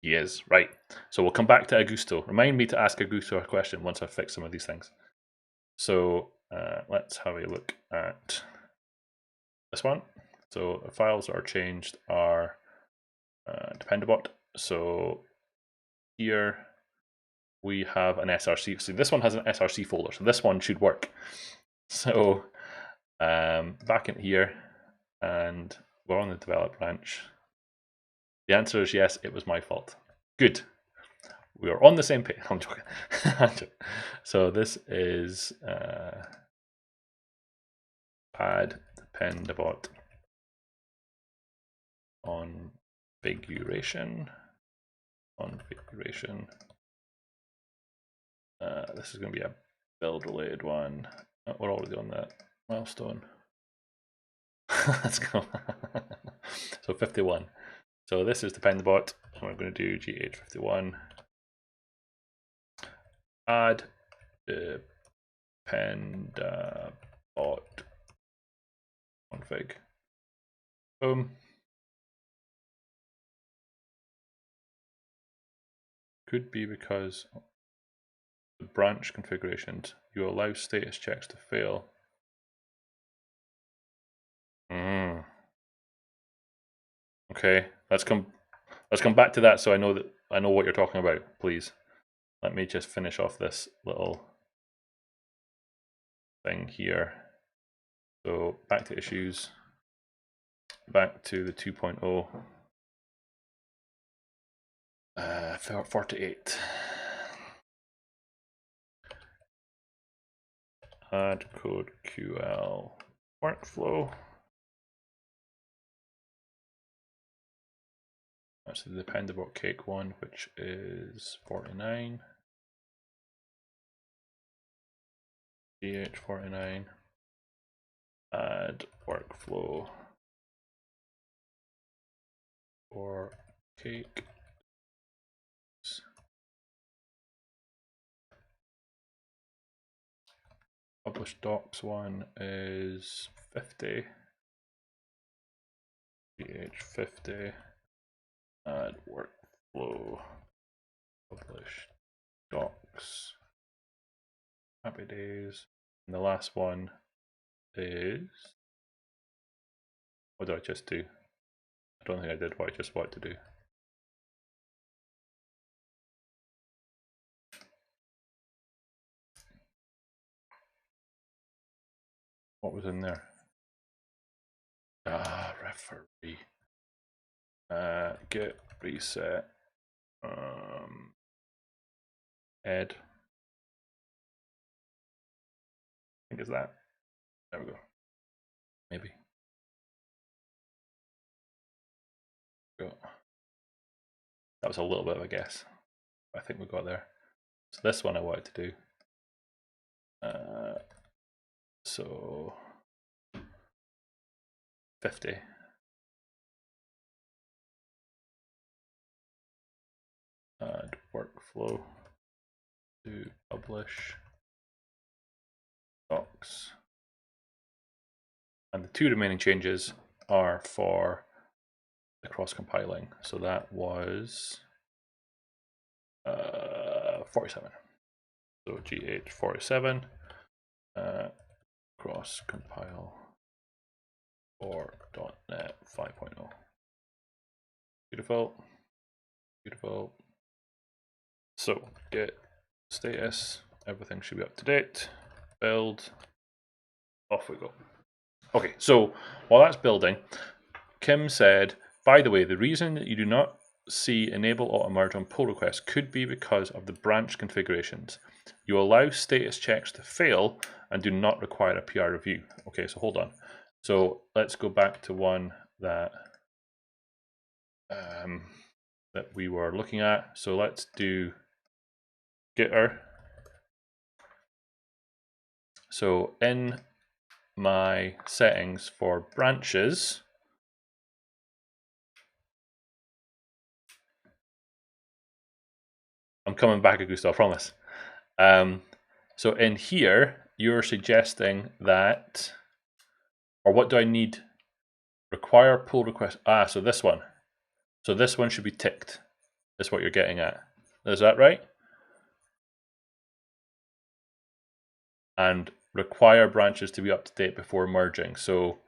He is, right. So we'll come back to Augusto. Remind me to ask Augusto a question once I've fixed some of these things. So let's have a look at this one. So the files that are changed are Dependabot. So here we have an SRC. So this one has an SRC folder. So this one should work. So back in here, and we're on the develop branch. The answer is yes, it was my fault. Good. We are on the same page. I'm joking. So this is add dependabot configuration. This is going to be a build related one. We're already on that milestone. Let's go. So 51. So this is dependabot. We're going to do gh51 add dependabot config. Boom. Could be because the branch configurations, you allow status checks to fail. Okay, let's come back to that so I know what you're talking about, please. Let me just finish off this little thing here. So back to issues, back to the 2.0. 48. Add code QL workflow. That's the dependabot cake one, which is 49. GH49. Add workflow for cake. Publish docs one is 50. GH50. Add workflow. Publish docs. Happy days. And the last one is, what did I just do? I don't think I did what I just wanted to do. What was in there? Referee. Git reset. Ed. I think it's that. There we go. Maybe. Go. That was a little bit of a guess. I think we got there. So this one I wanted to do. So 50. Add workflow to publish docs. And the two remaining changes are for the cross compiling. So that was 47. So GH47 cross compile for .NET 5.0. Beautiful. Beautiful. So git status, everything should be up to date. Build, off we go. Okay, so while that's building, Kim said, by the way, the reason that you do not see enable auto merge on pull requests could be because of the branch configurations. You allow status checks to fail and do not require a PR review. Okay, so hold on. So let's go back to one that that we were looking at. So let's do Gitter. So in my settings for branches, I'm coming back, Augusto, I promise. So in here, you're suggesting that, or what do I need? Require pull request. So this one. So this one should be ticked. That's what you're getting at. Is that right? And require branches to be up to date before merging. So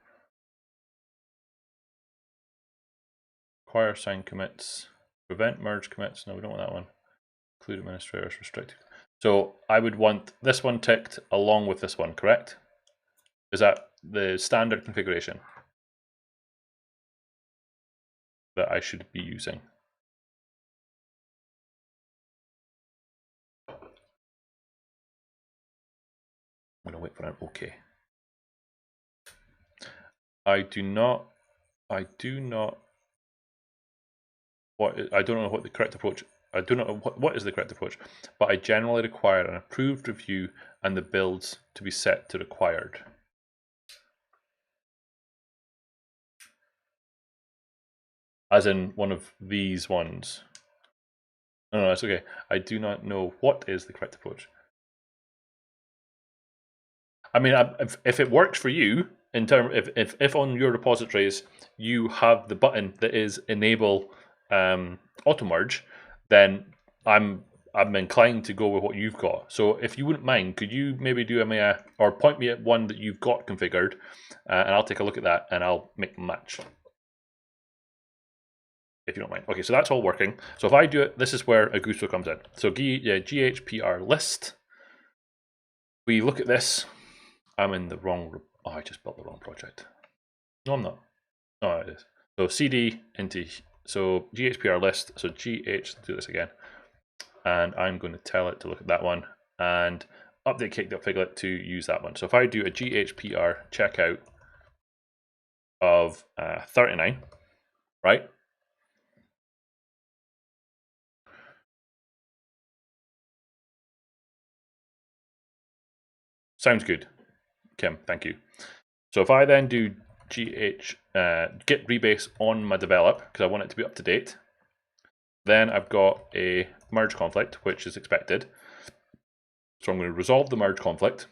require sign commits, prevent merge commits. No, we don't want that one. Include administrators restricted. So I would want this one ticked along with this one, correct? Is that the standard configuration that I should be using? wait for an OK. I don't know what the correct approach. I do not know what is the correct approach, but I generally require an approved review and the builds to be set to required. As in one of these ones. No, that's okay. I do not know what is the correct approach. I mean, if it works for you, in term, if on your repositories you have the button that is enable auto merge, then I'm inclined to go with what you've got. So if you wouldn't mind, could you maybe do a or point me at one that you've got configured, and I'll take a look at that and I'll make them match. If you don't mind. Okay, so that's all working. So if I do it, this is where Augusto comes in. So GHPR list. We look at this. I'm in the wrong. Oh, I just built the wrong project. No, I'm not. Oh, it is. So CD into GHPR list. So GH. Let's do this again. And I'm going to tell it to look at that one and update Cake.Figlet to use that one. So if I do a GHPR checkout of 39, right? Sounds good, Kim, thank you. So if I then do git rebase on my develop, because I want it to be up to date, then I've got a merge conflict, which is expected. So I'm going to resolve the merge conflict.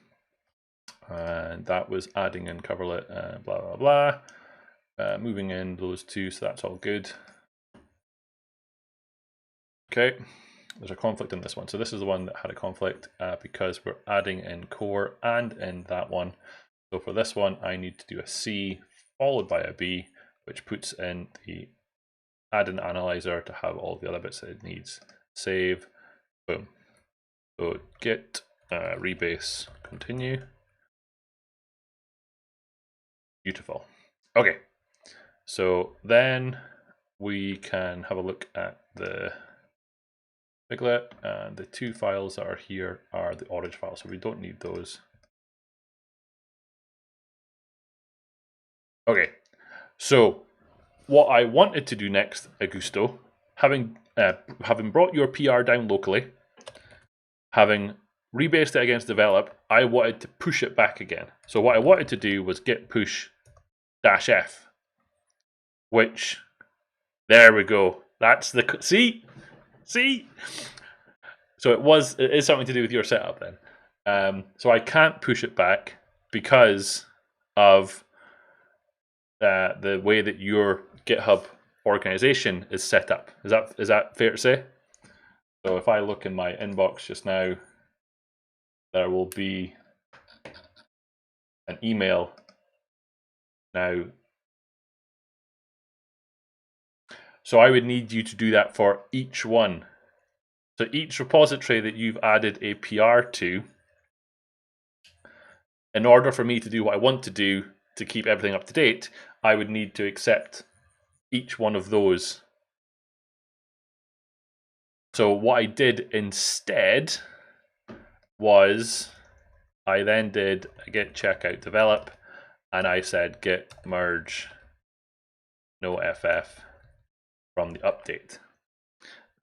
And that was adding in coverlet, blah, blah, blah. Moving in those two, so that's all good. Okay, there's a conflict in this one. So this is the one that had a conflict because we're adding in core and in that one. So for this one, I need to do a C followed by a B, which puts in the Addin analyzer to have all the other bits that it needs. Save, boom. So git rebase continue. Beautiful. Okay, so then we can have a look at the Figlet, and the two files that are here are the orange files, so we don't need those. Okay, so what I wanted to do next, Augusto, having brought your PR down locally, having rebased it against develop, I wanted to push it back again. So what I wanted to do was git push -f, which, there we go. That's the, see? So it is something to do with your setup then. So I can't push it back because of the way that your GitHub organization is set up. Is that fair to say? So if I look in my inbox just now, there will be an email now. So I would need you to do that for each one. So each repository that you've added a PR to, in order for me to do what I want to do to keep everything up to date, I would need to accept each one of those. So what I did instead was I then did a git checkout develop, and I said git merge no ff from the update.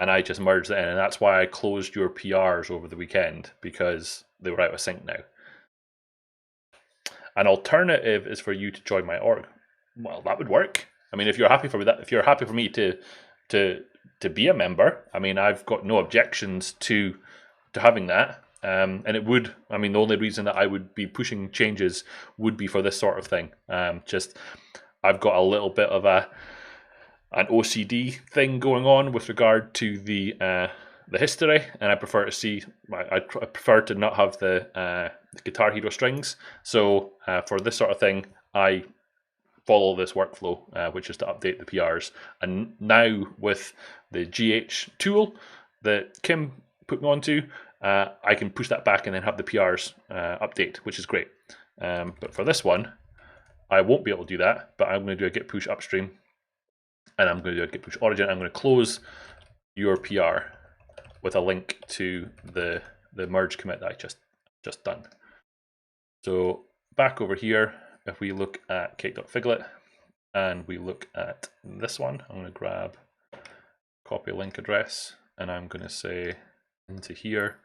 And I just merged it in, and that's why I closed your PRs over the weekend, because they were out of sync now. An alternative is for you to join my org. Well, that would work. I mean, if you're happy for that, if you're happy for me to be a member, I mean, I've got no objections to having that. And it would, I mean, the only reason that I would be pushing changes would be for this sort of thing. Just, I've got a little bit of an OCD thing going on with regard to the history, and I prefer to see. I prefer to not have the Guitar Hero strings. So for this sort of thing, I follow this workflow, which is to update the PRs. And now with the GH tool that Kim put me onto, I can push that back and then have the PRs update, which is great. But for this one, I won't be able to do that. But I'm going to do a git push upstream, and I'm going to do a git push origin. I'm going to close your PR with a link to the merge commit that I just done. So back over here, if we look at Cake.Figlet and we look at this one, I'm going to grab copy link address and I'm going to say into here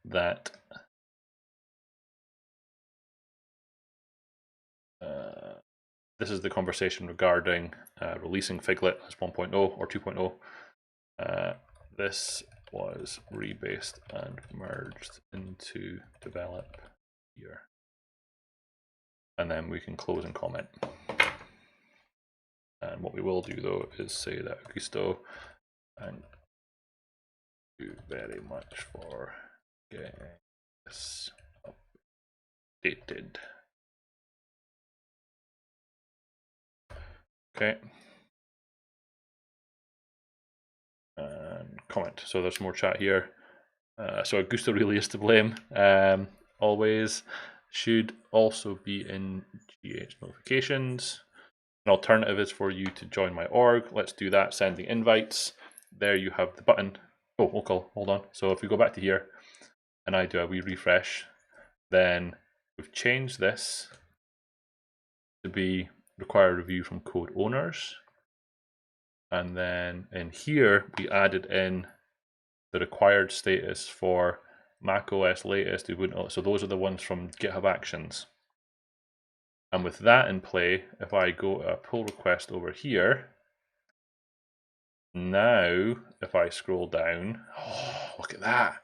that this is the conversation regarding releasing Figlet as 1.0 or 2.0. This was rebased and merged into develop here. And then we can close and comment. And what we will do though is say that Augusto, thank you very much for getting this updated. Okay. And comment. So there's more chat here. So Augusto really is to blame. Always should also be in GH notifications. An alternative is for you to join my org. Let's do that. Sending invites. There you have the button. Oh, okay, hold on. So if we go back to here and I do a wee refresh, then we've changed this to be require review from code owners. And then in here, we added in the required status for macOS latest, Ubuntu. So those are the ones from GitHub Actions. And with that in play, if I go a pull request over here, now if I scroll down, oh, look at that.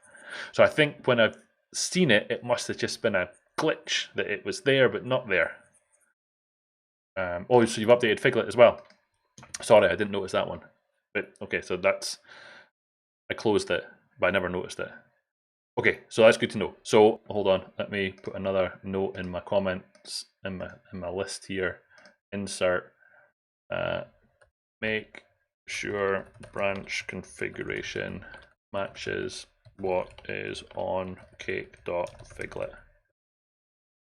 So I think when I've seen it, it must have just been a glitch that it was there but not there. Oh, so you've updated Figlet as well. Sorry, I didn't notice that one. But okay, so that's, I closed it, but I never noticed it. Okay, so that's good to know. So hold on, let me put another note in my comments in my list here. Insert, make sure branch configuration matches what is on Cake.Figlet.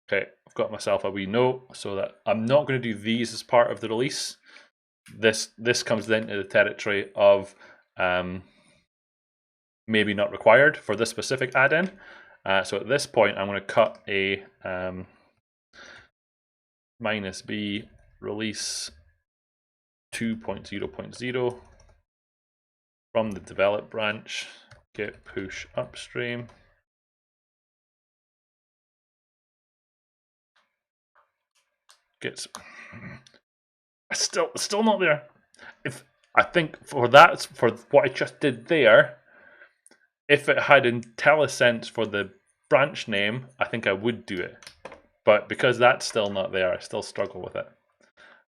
Okay, I've got myself a wee note so that I'm not going to do these as part of the release. This comes into the territory of maybe not required for this specific add-in. So at this point, I'm going to cut a -b release 2.0.0 from the develop branch, git push upstream. Gets still not there. If I think for what I just did there, if it had IntelliSense for the branch name, I think I would do it. But because that's still not there, I still struggle with it.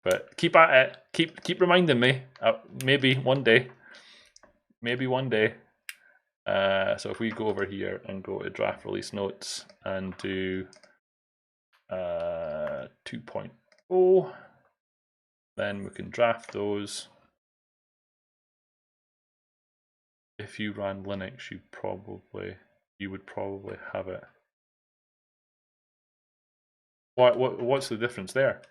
But keep at it. Keep reminding me. Maybe one day. Maybe one day. So if we go over here and go to draft release notes and do 2.0, then we can draft those. If you ran Linux, you would probably have it. What's the difference there?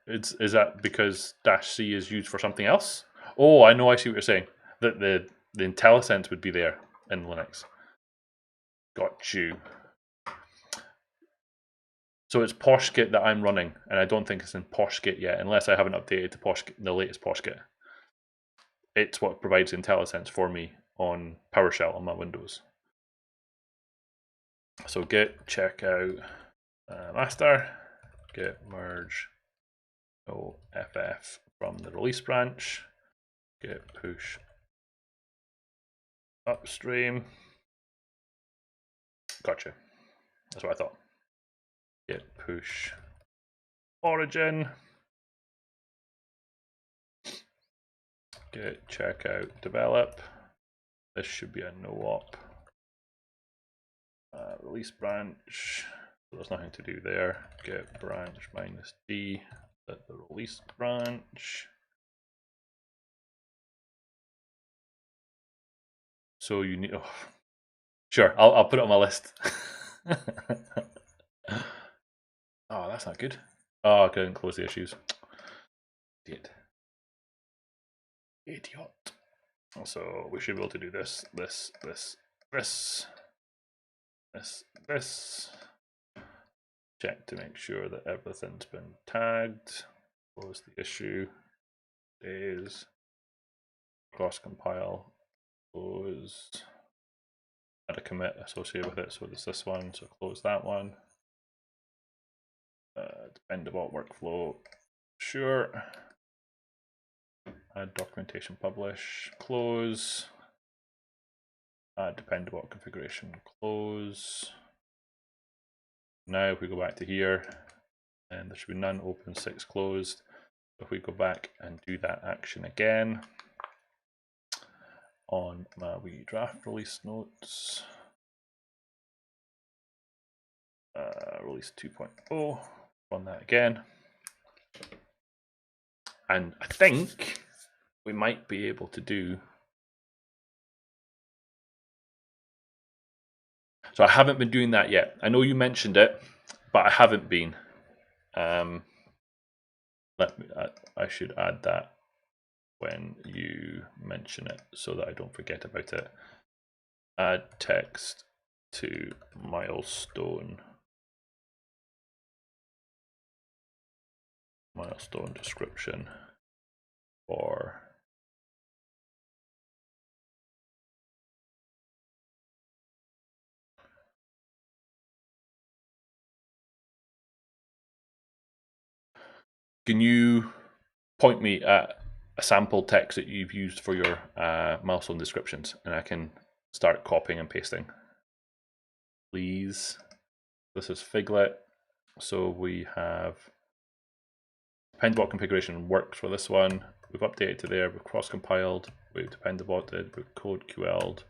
Is that because -c is used for something else? Oh, I know. I see what you're saying. That the IntelliSense would be there in Linux. Got you. So it's PoshGit that I'm running, and I don't think it's in PoshGit yet, unless I haven't updated to PoshGit, the latest PoshGit. It's what provides IntelliSense for me on PowerShell on my Windows. So git checkout master, git merge ff from the release branch, git push upstream. Gotcha. That's what I thought. Git push origin, git checkout develop. This should be a no-op. Release branch. So there's nothing to do there. Git branch -d. Set the release branch. So you need. Oh, sure, I'll put it on my list. Oh, that's not good. Oh, I couldn't close the issues. Idiot. So we should be able to do this. check to make sure that everything's been tagged. Close the issue. Days. Cross compile. Close. Add a commit associated with it. So there's this one. So close that one. Dependable workflow. Sure. Add documentation, publish, close. Add dependable configuration, close. Now if we go back to here, and there should be none open, 6 closed. If we go back and do that action again on my wee draft release notes, release 2.0, run that again. And I think we might be able to do. So I haven't been doing that yet. I know you mentioned it, but I haven't been. I should add that when you mention it so that I don't forget about it. Add text to milestone description for Can you point me at a sample text that you've used for your milestone descriptions, and I can start copying and pasting, please? This is Figlet, so we have dependable configuration works for this one. We've updated to there, we've cross-compiled, we've dependabotted, we've code QL'd,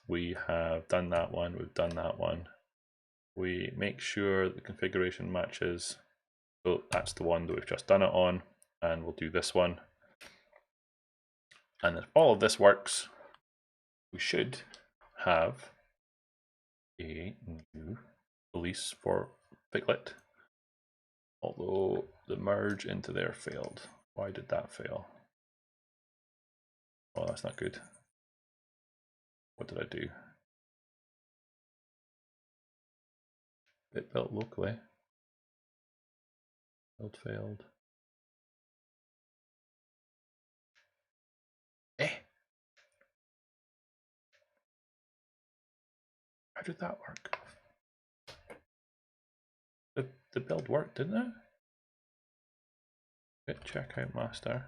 we have done that one, we've done that one. We make sure the configuration matches, so that's the one that we've just done it on, and we'll do this one. And if all of this works, we should have a new release for Figlet. Although the merge into there failed. Why did that fail? Oh, that's not good. What did I do? It built locally. Build failed. How did that work? The build worked, didn't it? Git checkout master.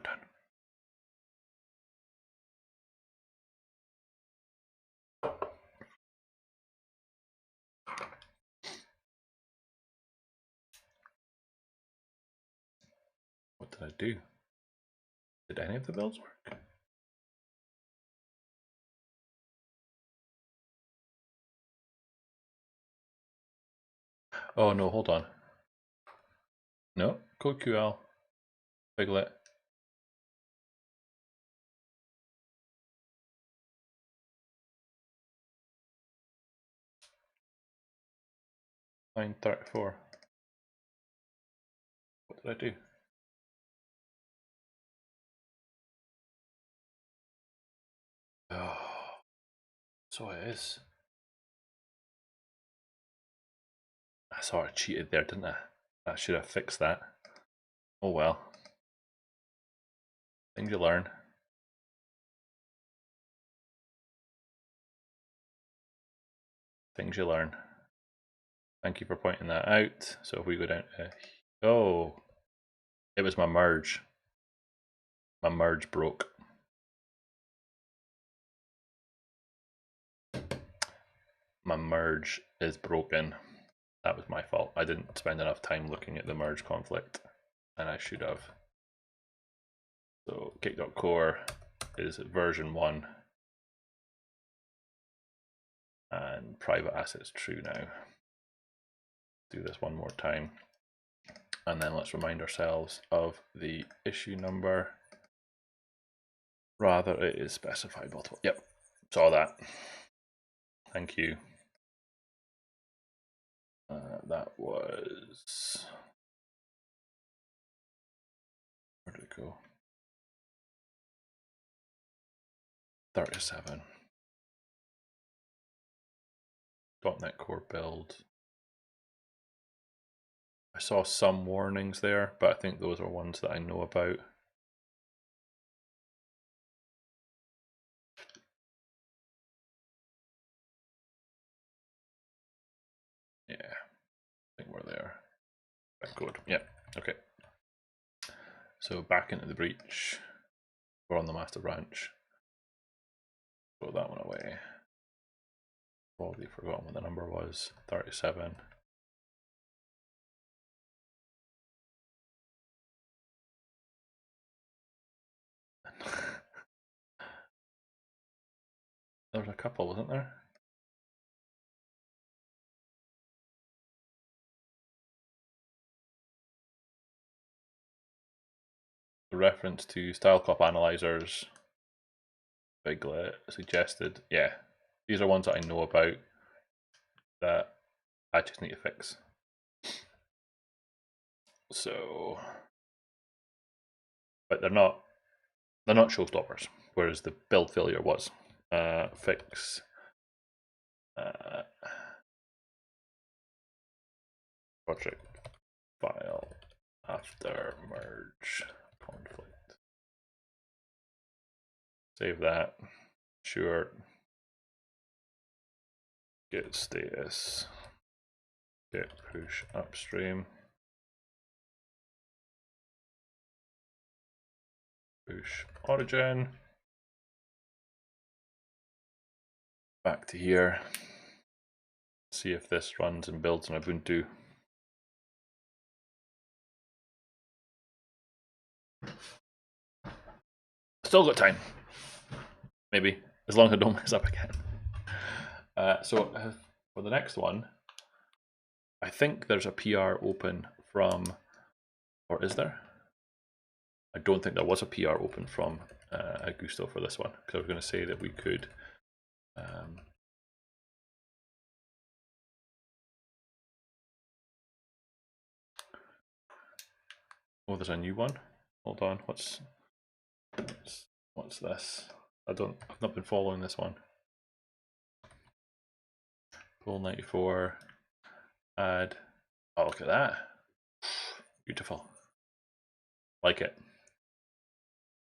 Done. What did I do? Did any of the builds work? Oh no, hold on. No, CodeQL, Figlet. Line 34. What did I do? Oh, so it is. I sort of cheated there, didn't I? I should have fixed that. Oh well. Things you learn. Things you learn. Thank you for pointing that out. So if we go down to, oh, it was my merge. My merge broke. My merge is broken. That was my fault. I didn't spend enough time looking at the merge conflict, and I should have. So Cake.core is version 1, and private assets true now. Do this one more time, and then let's remind ourselves of the issue number. Rather, it is specified multiple. Yep, saw that. Thank you. That was, where did it go? 37. .NET Core build. I saw some warnings there, but I think those are ones that I know about. Yeah, I think we're there. That code. Yeah, okay. So back into the breach. We're on the master branch. Throw that one away. Probably forgotten what the number was. 37. There was a couple, wasn't there? The reference to style cop analyzers. Figlet suggested. Yeah, these are ones that I know about that I just need to fix. So, but they're not showstoppers, whereas the build failure was. Fix project file after merge conflict. Save that. Sure. Git status. Git push upstream. Push origin. Back to here. See if this runs and builds on Ubuntu. Still got time. Maybe, as long as I don't mess up again. So for the next one, I think there's a PR open from, or is there? I don't think there was a PR open from Augusto for this one, because I was going to say that we could oh, there's a new one. Hold on, what's this? I've not been following this one. Pull 94, add. Oh, look at that. Beautiful. Like it.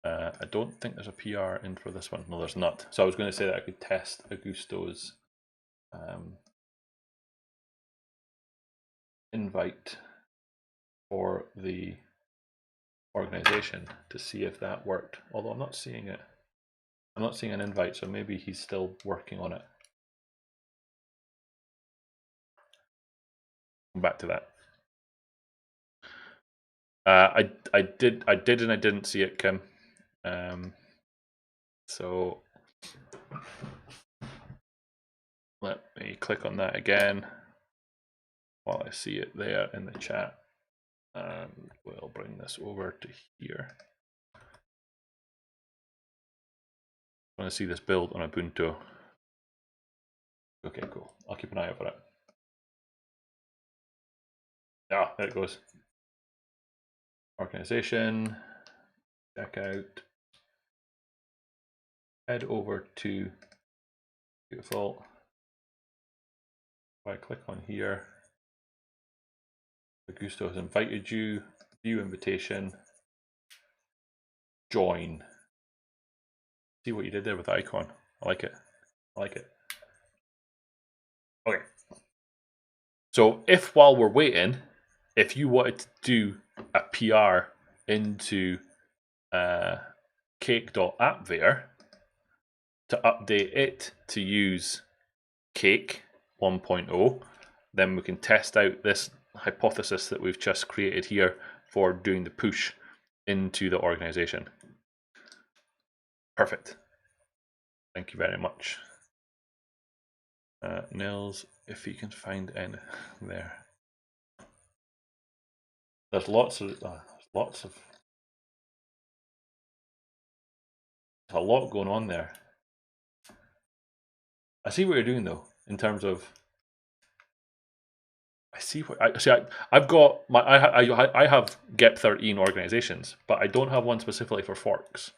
I don't think there's a PR in for this one. No, there's not. So I was going to say that I could test Augusto's invite for the organization to see if that worked. Although I'm not seeing it. I'm not seeing an invite, so maybe he's still working on it. Come back to that. I did and I didn't see it, Kim. So let me click on that again while I see it there in the chat, and we'll bring this over to here. I want to see this build on Ubuntu. Okay, cool. I'll keep an eye out for it. Ah, there it goes. Organization, check out. Head over to beautiful. If I click on here, Augusto has invited you. View invitation. Join. See what you did there with the icon. I like it. I like it. Okay. So if while we're waiting, if you wanted to do a PR into Cake.AppVeyor to update it to use Cake 1.0, then we can test out this hypothesis that we've just created here for doing the push into the organization. Perfect. Thank you very much. Nils, if you can find any there. There's lots of there's a lot going on there. I see what you're doing though, in terms of. I see what I see. I've got my I have Get 13 organizations, but I don't have one specifically for forks.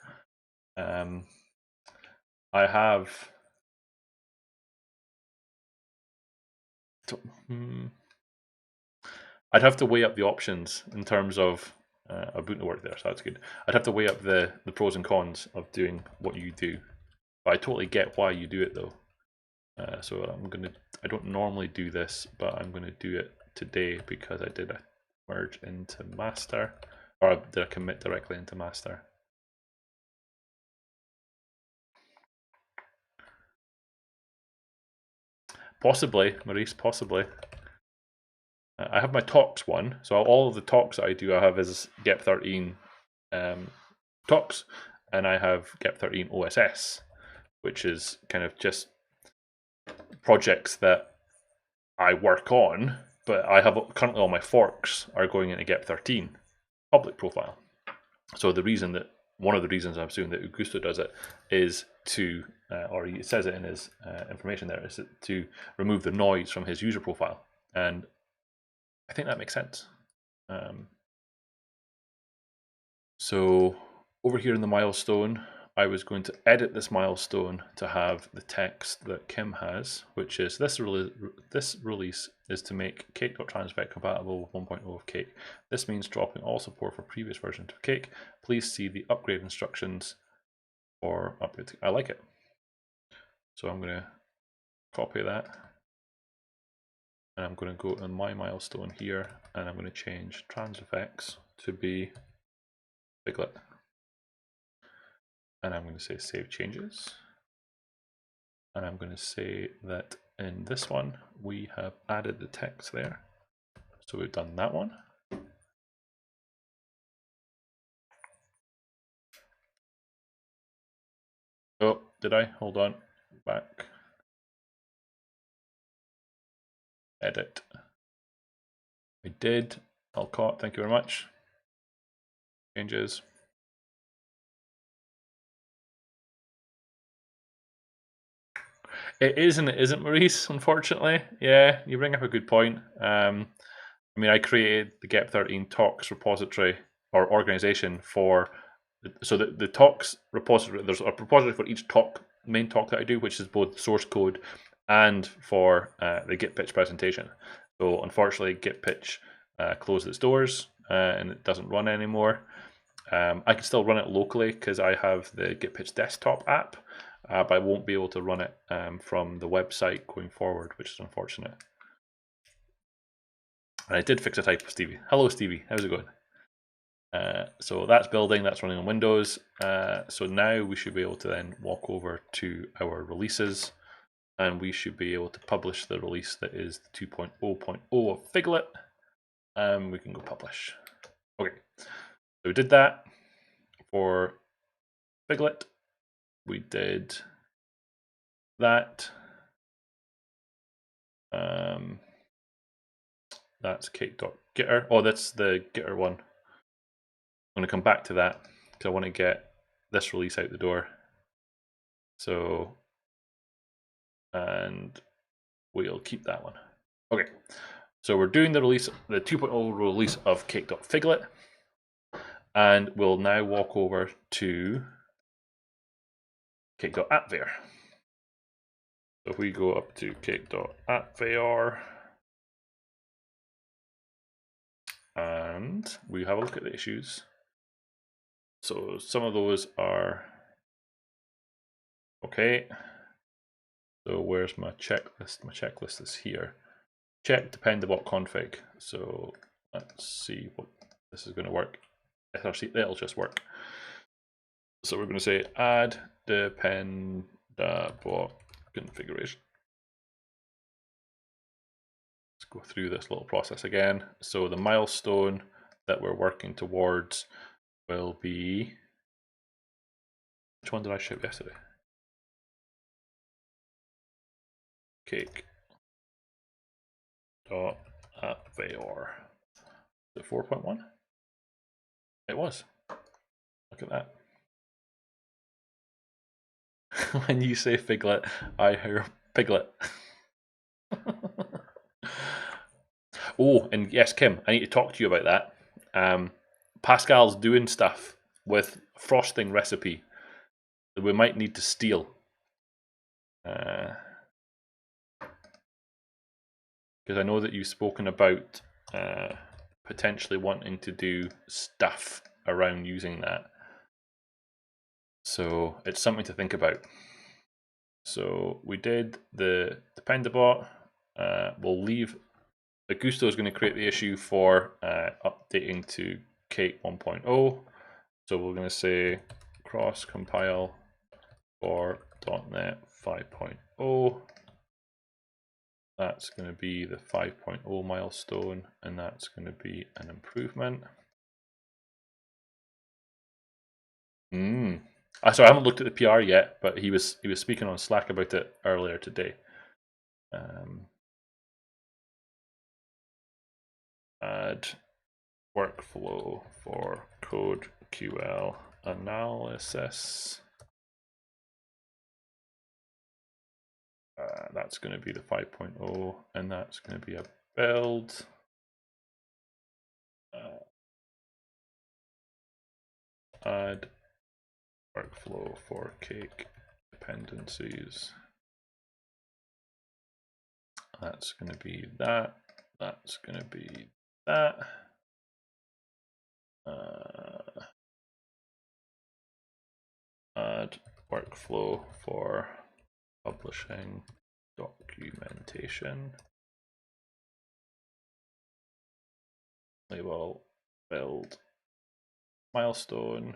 I have. I'd have to weigh up the options in terms of a boot to work there, so that's good. I'd have to weigh up the pros and cons of doing what you do. But I totally get why you do it though. So I don't normally do this, but I'm gonna do it today because I did a merge into master, or did I commit directly into master? Possibly, Maurice, possibly. I have my talks one, so all of the talks I do, I have is Get13 talks, and I have Get13 OSS, which is kind of just projects that I work on, but I have currently all my forks are going into Get13 public profile. So one of the reasons I'm assuming that Augusto does it is to, or he says it in his information there, is to remove the noise from his user profile, and I think that makes sense. So over here in the milestone, I was going to edit this milestone to have the text that Kim has, which is this release is to make Cake.Transvet compatible with 1.0 of Cake. This means dropping all support for previous versions of Cake. Please see the upgrade instructions for upgrade. I like it. So I'm going to copy that. And I'm going to go on my milestone here, and I'm going to change transifex to be Figlet. And I'm going to say save changes. And I'm going to say that in this one, we have added the text there. So we've done that one. Oh, did I? Hold on. Back. Edit. I did. Alcott, thank you very much. Changes. It is and it isn't, Maurice, unfortunately. Yeah, you bring up a good point. I mean, I created the Get13 talks repository or organization for, so the talks repository, there's a repository for each main talk that I do, which is both source code and for the Git Pitch presentation. So unfortunately, Git Pitch closed its doors and it doesn't run anymore. I can still run it locally because I have the Git Pitch desktop app, but I won't be able to run it from the website going forward, which is unfortunate. And I did fix a typo, Stevie. Hello, Stevie. How's it going? So that's building, that's running on Windows. So now we should be able to then walk over to our releases, and we should be able to publish the release that is 2.0.0 of Figlet. We can go publish. Okay, so we did that for Figlet. We did that. That's Cake.Gitter. Oh, that's the Gitter one. I'm going to come back to that because I want to get this release out the door. So, and we'll keep that one. Okay, so we're doing the release, the 2.0 release of Cake.Figlet, and we'll now walk over to Cake.AppVeyor. So if we go up to Cake.AppVeyor, and we have a look at the issues. So some of those are okay. So where's my checklist? My checklist is here. Check dependable config. So let's see what this is going to work. It'll just work. So we're going to say add dependable configuration. Let's go through this little process again. So the milestone that we're working towards will be, which one did I ship yesterday? Cake.AppVeyor. Is it 4.1? It was. Look at that. When you say Figlet, I hear Piglet. Oh, and yes, Kim, I need to talk to you about that. Pascal's doing stuff with frosting recipe that we might need to steal. Because I know that you've spoken about potentially wanting to do stuff around using that. So it's something to think about. So we did the Dependabot. We'll leave. Augusto is going to create the issue for updating to Cake 1.0. So we're going to say cross compile for .NET 5.0. That's going to be the 5.0 milestone, and that's going to be an improvement. So I haven't looked at the PR yet, but he was speaking on Slack about it earlier today. Add workflow for code QL analysis. That's going to be the 5.0, and that's going to be a build. Add workflow for cake dependencies. That's going to be that. That's going to be that. Add workflow for publishing documentation. Label build milestone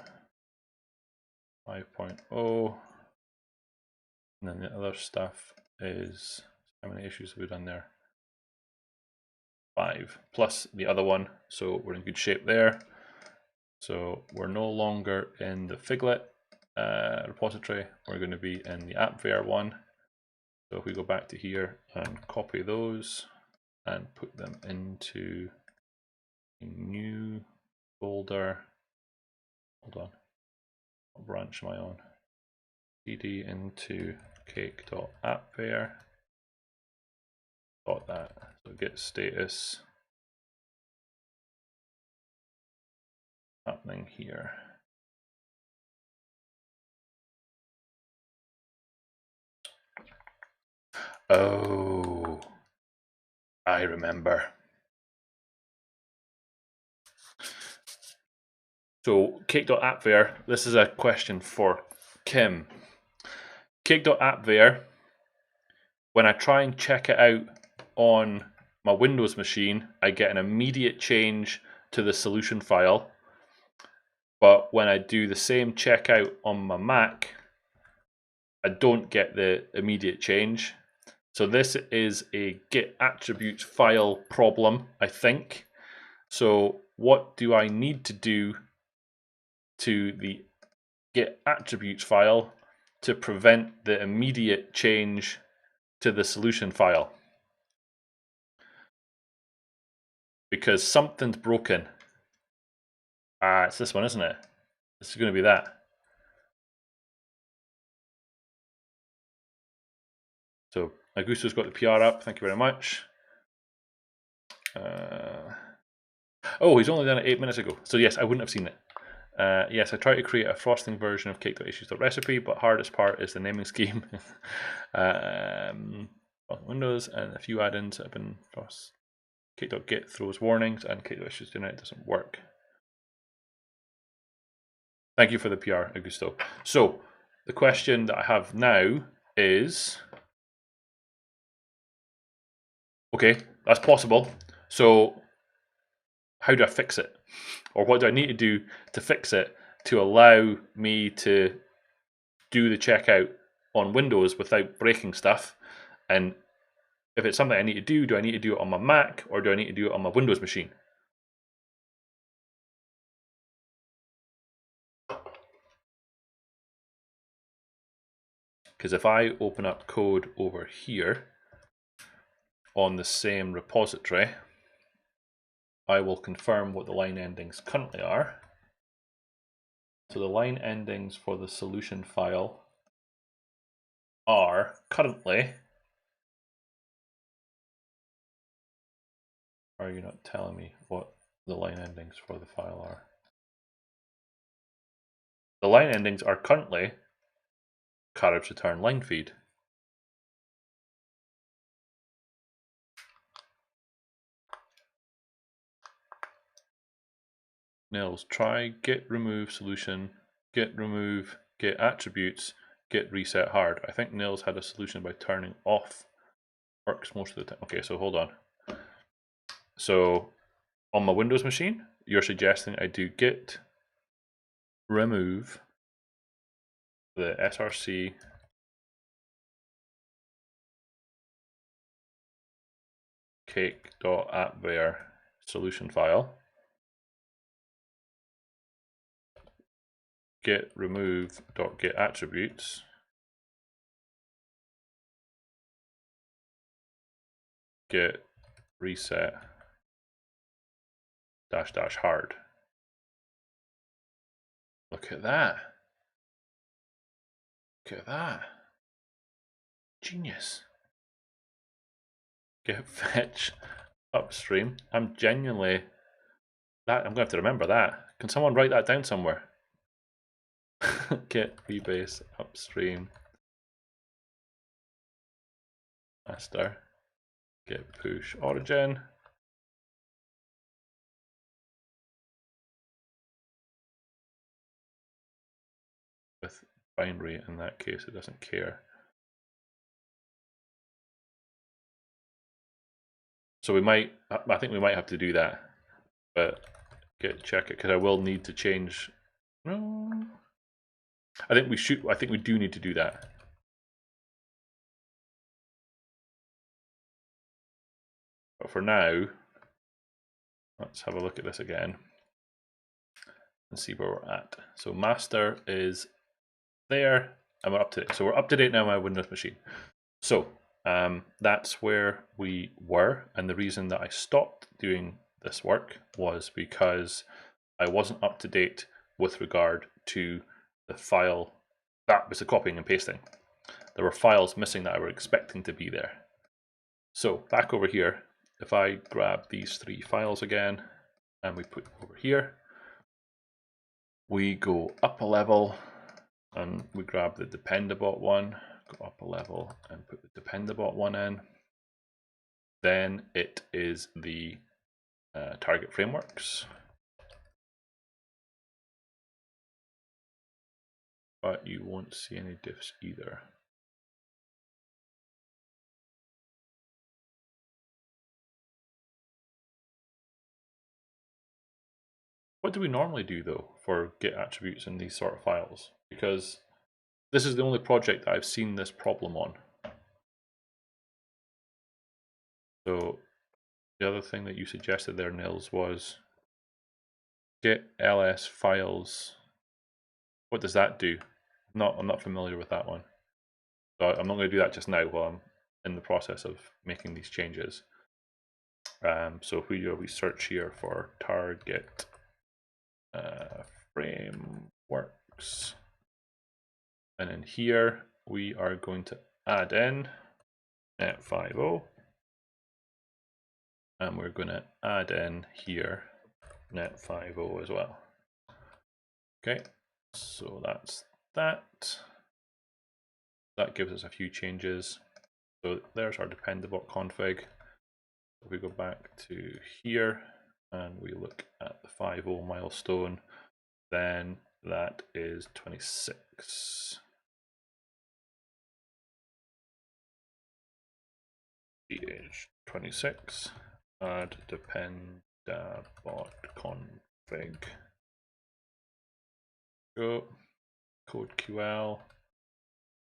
5.0. And then the other stuff is, how many issues have we done there? 5 plus the other one, so we're in good shape there. So we're no longer in the Figlet repository, we're going to be in the AppVeyor one. So if we go back to here and copy those and put them into a new folder. Hold on, what branch am I on? cd into Cake.AppVeyor. Got that. So git status happening here. Oh, I remember. So Cake.AppVeyor, this is a question for Kim. Cake.AppVeyor, when I try and check it out on my Windows machine, I get an immediate change to the solution file. But when I do the same checkout on my Mac, I don't get the immediate change. So this is a Git attributes file problem, I think. So what do I need to do to the Git attributes file to prevent the immediate change to the solution file? Because something's broken. It's this one, isn't it? This is going to be that. So Augusto's got the PR up. Thank you very much. Oh, he's only done it 8 minutes ago. So yes, I wouldn't have seen it. Yes, I tried to create a frosting version of Cake.Issues.Recipe, but hardest part is the naming scheme. Windows and a few add-ins have been frost. Cake.Git throws warnings, and Cake.Issues doesn't work. Thank you for the PR, Augusto. So the question that I have now is, okay, that's possible. So how do I fix it? Or what do I need to do to fix it to allow me to do the checkout on Windows without breaking stuff? And if it's something I need to do I need to do it on my Mac, or do I need to do it on my Windows machine? Because if I open up code over here on the same repository, I will confirm what the line endings currently are. So the line endings for the solution file are currently, are you not telling me what the line endings for the file are? The line endings are currently Contrib's return line feed. Nils, try git remove solution, git remove, git attributes, git reset hard. I think Nils had a solution by turning off. Works most of the time. Okay, so hold on. So on my Windows machine, you're suggesting I do git remove the src Cake.AppVeyor solution file, git remove.git attributes, git reset -- hard. Look at that. Look at that. Genius. Git fetch upstream. I'm genuinely I'm going to have to remember that. Can someone write that down somewhere? Git rebase upstream master. Git push origin. With binary in that case, it doesn't care. So we might, I think we might have to do that, but check it because I will need to change. No, I think we should. I think we do need to do that. But for now, let's have a look at this again and see where we're at. So master is there, and we're up to date. So we're up to date now on my Windows machine. So that's where we were, and the reason that I stopped doing this work was because I wasn't up to date with regard to the file that was the copying and pasting. There were files missing that I were expecting to be there. So back over here, if I grab these 3 files again and we put over here, we go up a level and we grab the Dependabot one, go up a level and put the Dependabot one in. Then it is the target frameworks. But you won't see any diffs either. What do we normally do though for Git attributes in these sort of files? Because this is the only project that I've seen this problem on. So the other thing that you suggested there, Nils, was git ls files. What does that do? I'm not familiar with that one. So I'm not going to do that just now while I'm in the process of making these changes. So if we do a search here for target frameworks, and in here we are going to add in net50, and we're going to add in here net50 as well. Okay, so that's that. That gives us a few changes. So there's our Dependabot config. If we go back to here and we look at the 50 milestone, then that is 26. 26. Add Dependabot config. Go. Code QL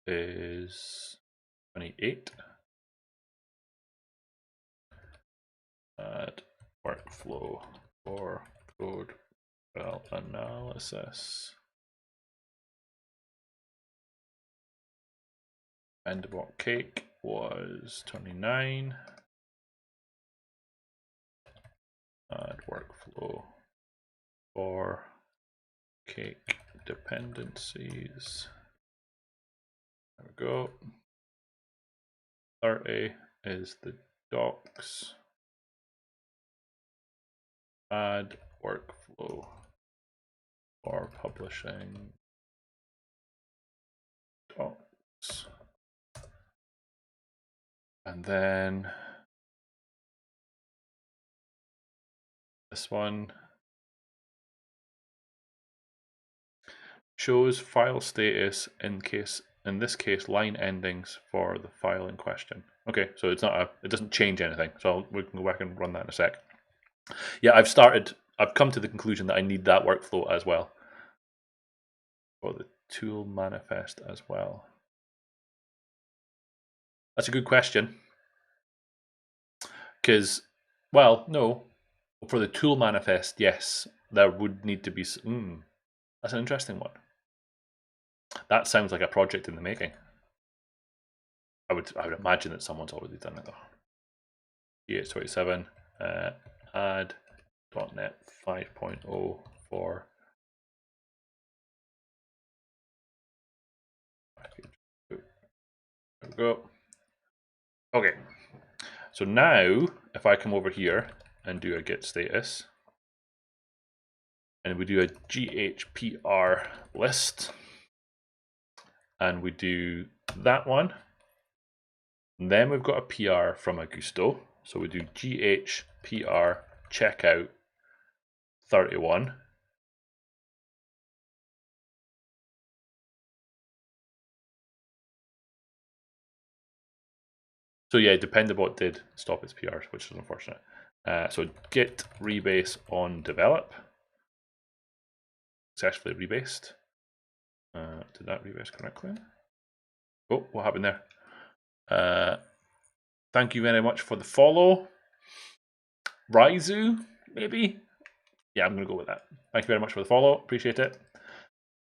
is 28. Add workflow for code QL analysis. Dependabot cake was 29. Add workflow for cake dependencies. There we go. 30 is the docs. Add workflow for publishing docs. And then this one shows file status in this case line endings for the file in question. Okay, so it's not it doesn't change anything. So we can go back and run that in a sec. Yeah, I've come to the conclusion that I need that workflow as well. For the tool manifest as well. That's a good question. Because, well, no. For the tool manifest, yes, there would need to be. That's an interesting one. That sounds like a project in the making. I would imagine that someone's already done it though. GH27 add.NET 5.0 for there we go. Okay, so now if I come over here and do a git status, and we do a GHPR list, and we do that one, and then we've got a PR from Augusto, so we do GHPR checkout 31. So yeah, Dependabot did stop its PRs, which is unfortunate. So git rebase on develop. Successfully rebased. Did that rebase correctly? Oh, what happened there? Thank you very much for the follow. Raizu, maybe? Yeah, I'm going to go with that. Thank you very much for the follow. Appreciate it.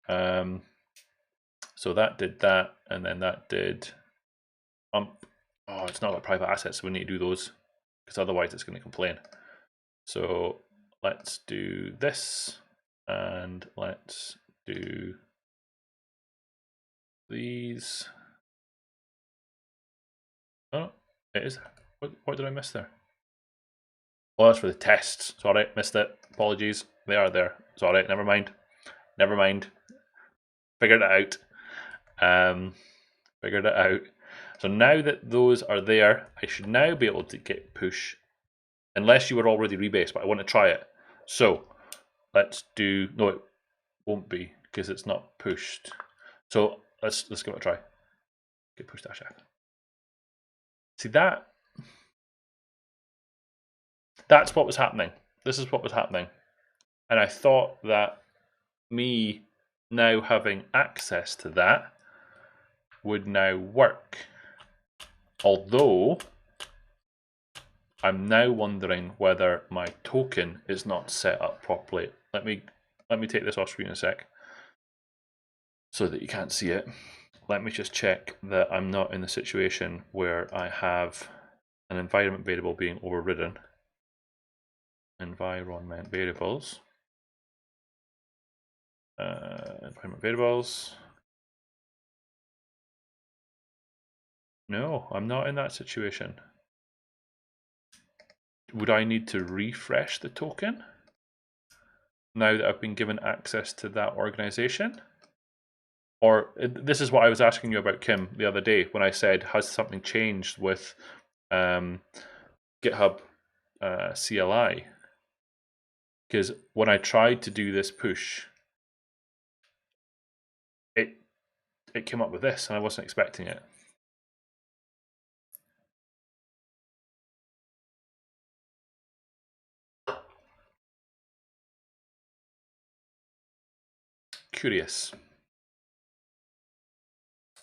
So that did that, and then that did Oh, it's not a private asset, so we need to do those, because otherwise it's going to complain. So let's do this, and let's do these. Oh, it is. What did I miss there? Oh, that's for the tests. Sorry, missed it. Apologies. They are there. Sorry, never mind. Never mind. Figured it out. Figured it out. So now that those are there, I should now be able to git push, unless you were already rebased, but I want to try it. So let's do, no, it won't be because it's not pushed. So let's give it a try. Git push dash f. See that? That's what was happening. This is what was happening. And I thought that me now having access to that would now work. Although I'm now wondering whether my token is not set up properly. Let me take this off screen a sec so that you can't see it. Let me just check that I'm not in the situation where I have an environment variable being overridden. Environment variables. Environment variables. No, I'm not in that situation. Would I need to refresh the token now that I've been given access to that organization? Or this is what I was asking you about, Kim, the other day when I said, has something changed with GitHub CLI? Because when I tried to do this push, it came up with this, and I wasn't expecting it. Curious.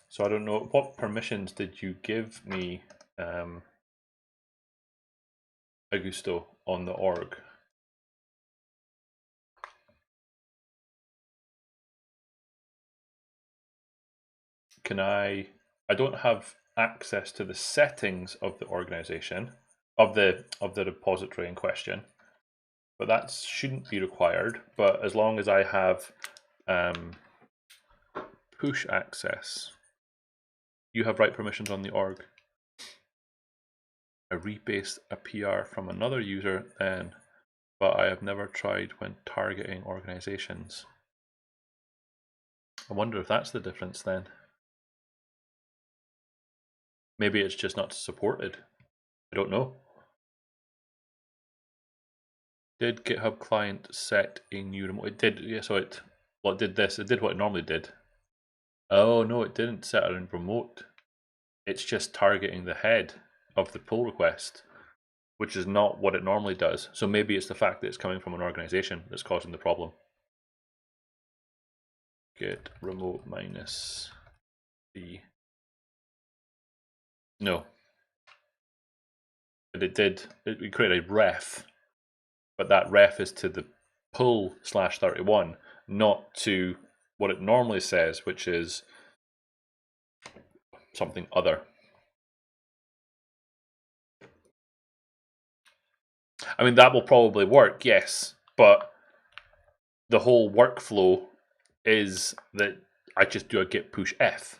So I don't know, what permissions did you give me, Augusto, on the org? Can I don't have access to the settings of the organization, of the repository in question, but that shouldn't be required. But as long as I have push access, you have write permissions on the org. I rebased a PR from another user then, but I have never tried when targeting organizations. I wonder if that's the difference then. Maybe it's just not supported. I don't know. Did GitHub client set a new remote? It did, yeah, so Well, it did this. It did what it normally did. Oh no, it didn't set it in remote. It's just targeting the head of the pull request, which is not what it normally does. So maybe it's the fact that it's coming from an organization that's causing the problem. Git remote minus the. No. But it did. It created a ref, but that ref is to the pull /31, not to what it normally says, which is something other. I mean, that will probably work, yes, but the whole workflow is that I just do a git push F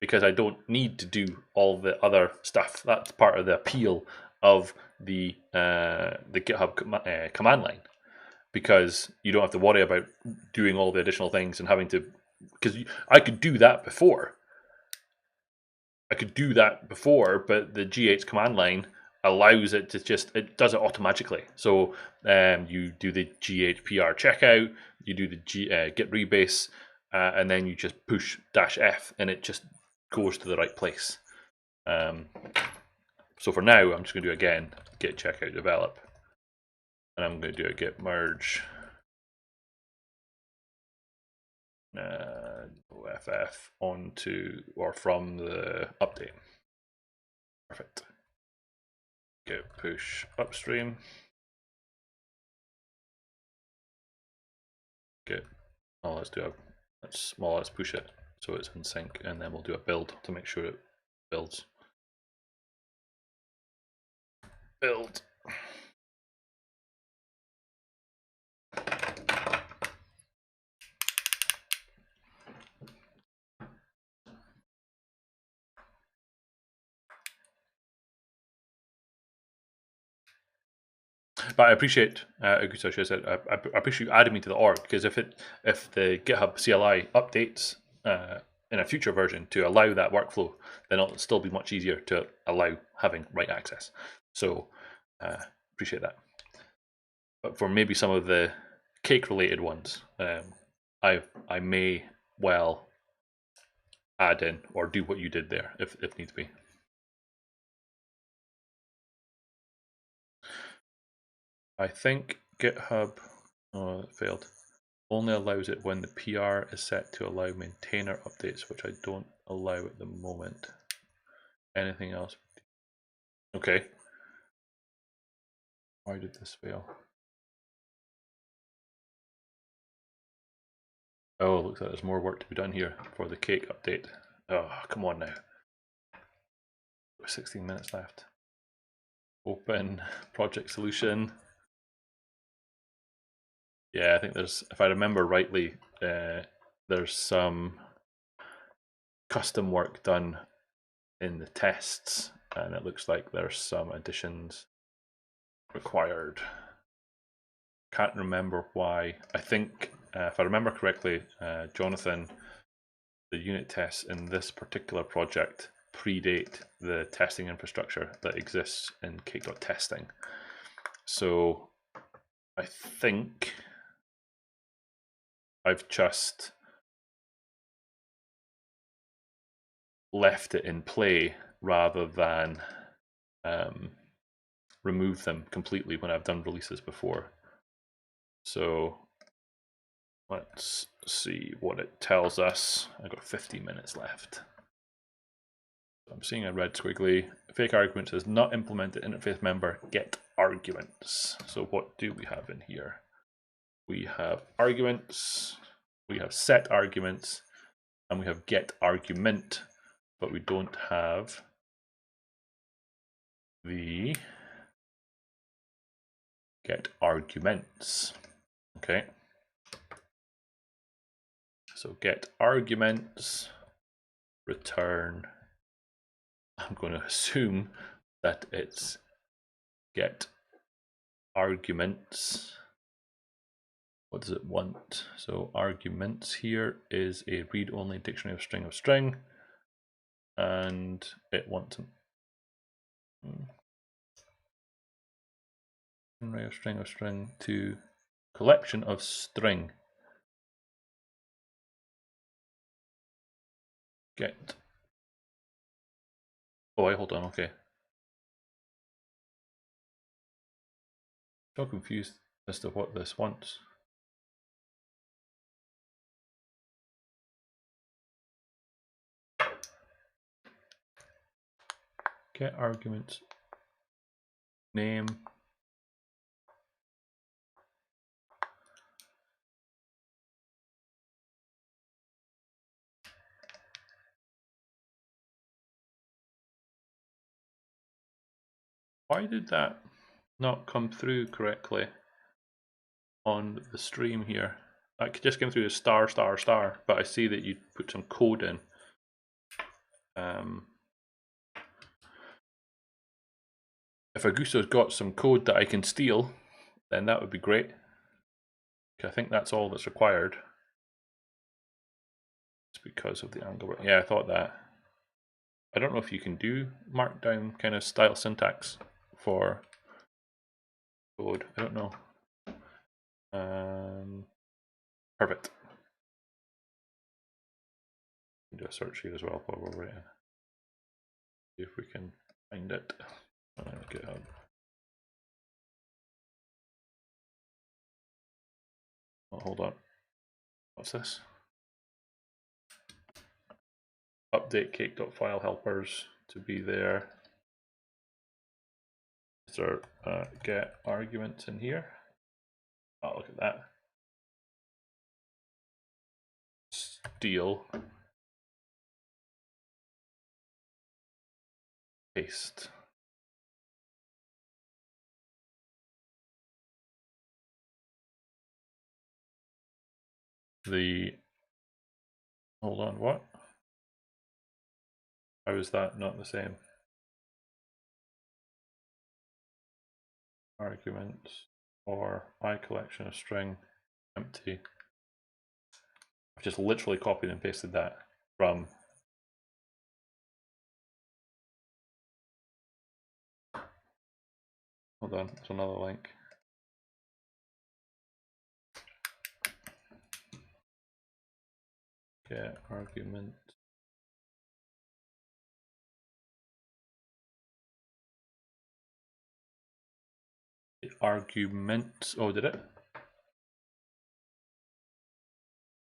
because I don't need to do all the other stuff. That's part of the appeal of the GitHub command line, because you don't have to worry about doing all the additional things and having to, because I could do that before. I could do that before, but the GH command line allows it to just, it does it automatically. So you do the GHPR checkout, you do the git rebase, and then you just push -F and it just goes to the right place. So for now, I'm just going to do again git checkout develop, and I'm going to do a git merge OFF onto or from the update. Perfect. Git push upstream. Git. Oh, let's do a. Let's push it so it's in sync, and then we'll do a build to make sure it builds. Build. But I appreciate Agusa said I appreciate you adding me to the org, because if the GitHub CLI updates in a future version to allow that workflow, then it'll still be much easier to allow having write access. So appreciate that. But for maybe some of the cake related ones, I may well add in or do what you did there if needs be. I think GitHub, oh, it failed, only allows it when the PR is set to allow maintainer updates, which I don't allow at the moment. Anything else? Okay. Why did this fail? Oh, it looks like there's more work to be done here for the cake update. Oh, come on now. 16 minutes left. Open project solution. Yeah, I think there's, if I remember rightly, there's some custom work done in the tests, and it looks like there's some additions required. Can't remember why. I think, if I remember correctly, Jonathan, the unit tests in this particular project predate the testing infrastructure that exists in Cake.Testing. So I think I've just left it in play rather than remove them completely when I've done releases before. So let's see what it tells us. I've got 50 minutes left. I'm seeing a red squiggly. Fake argument says not implemented interface member get arguments. So what do we have in here? We have arguments, we have set arguments, and we have get argument, but we don't have the get arguments. Okay. So get arguments, return. I'm going to assume that it's get arguments. What does it want? So arguments here is a read-only dictionary of string, and it wants an array of string to collection of string. Get. Oh, wait, hold on. Okay. So confused as to what this wants. Get argument name. Why did that not come through correctly on the stream here? That just came through as star, but I see that you put some code in. If Augusto's got some code that I can steal, then that would be great. I think that's all that's required. It's because of the angle. Yeah, I thought that. I don't know if you can do markdown kind of style syntax for code. I don't know. Perfect. Do a search here as well while we're waiting. See if we can find it on GitHub. Oh, hold on. What's this? Update cake.file helpers to be there. Is there get arguments in here? Oh, look at that. Steal. Paste. Hold on, what? How is that not the same? Arguments or I collection of string empty. I've just literally copied and pasted that from hold on, there's another link. Get argument. Argument. Oh, did it?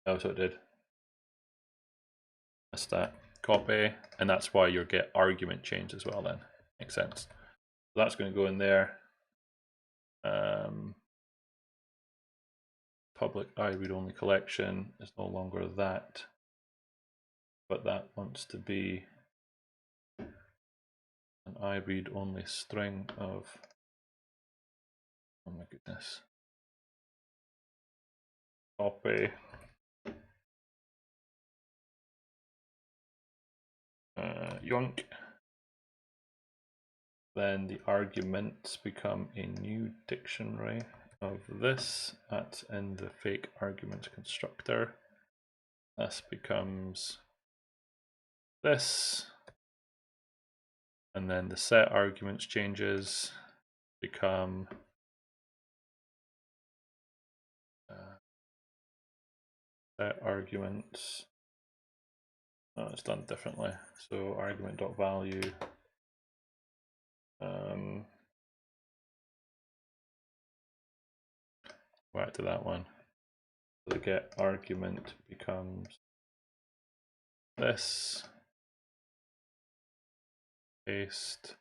Oh, so it did. That's that. Copy, and that's why your get argument changed as well. Then makes sense. So that's going to go in there. Public I read only collection is no longer that, but that wants to be an I read only string of. Oh my goodness. Copy. Yoink. Then the arguments become a new dictionary of this. That's in the fake argument constructor. This becomes this. And then the set arguments changes become set arguments. Oh, it's done differently. So argument.value. Back to that one. So the get argument becomes this. Paste.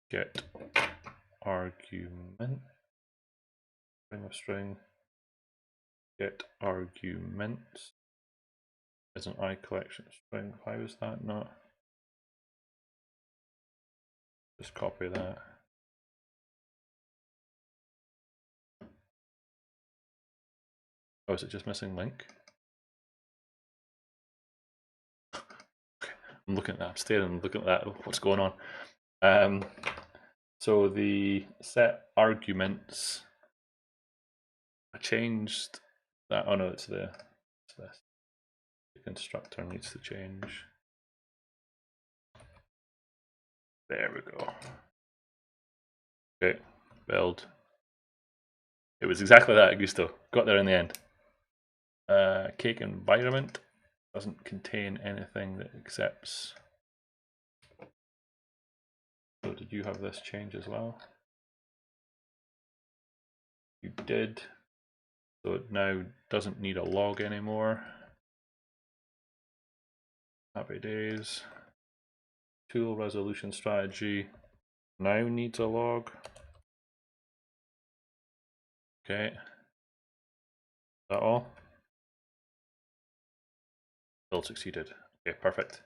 Get argument. String of string. Get arguments is an I collection string. Why was that not? Just copy that. Oh, is it just missing link? Okay. I'm looking at that. I'm staring and looking at that. What's going on? So the set arguments. I changed that. Oh no, it's this. The constructor needs to change. There we go. Okay, build. It was exactly that, Augusto. Got there in the end. Cake environment doesn't contain anything that accepts. So did you have this change as well? You did. So it now doesn't need a log anymore. Happy days. Tool resolution strategy now needs a log. Okay. Is that all? Build succeeded. Okay, perfect.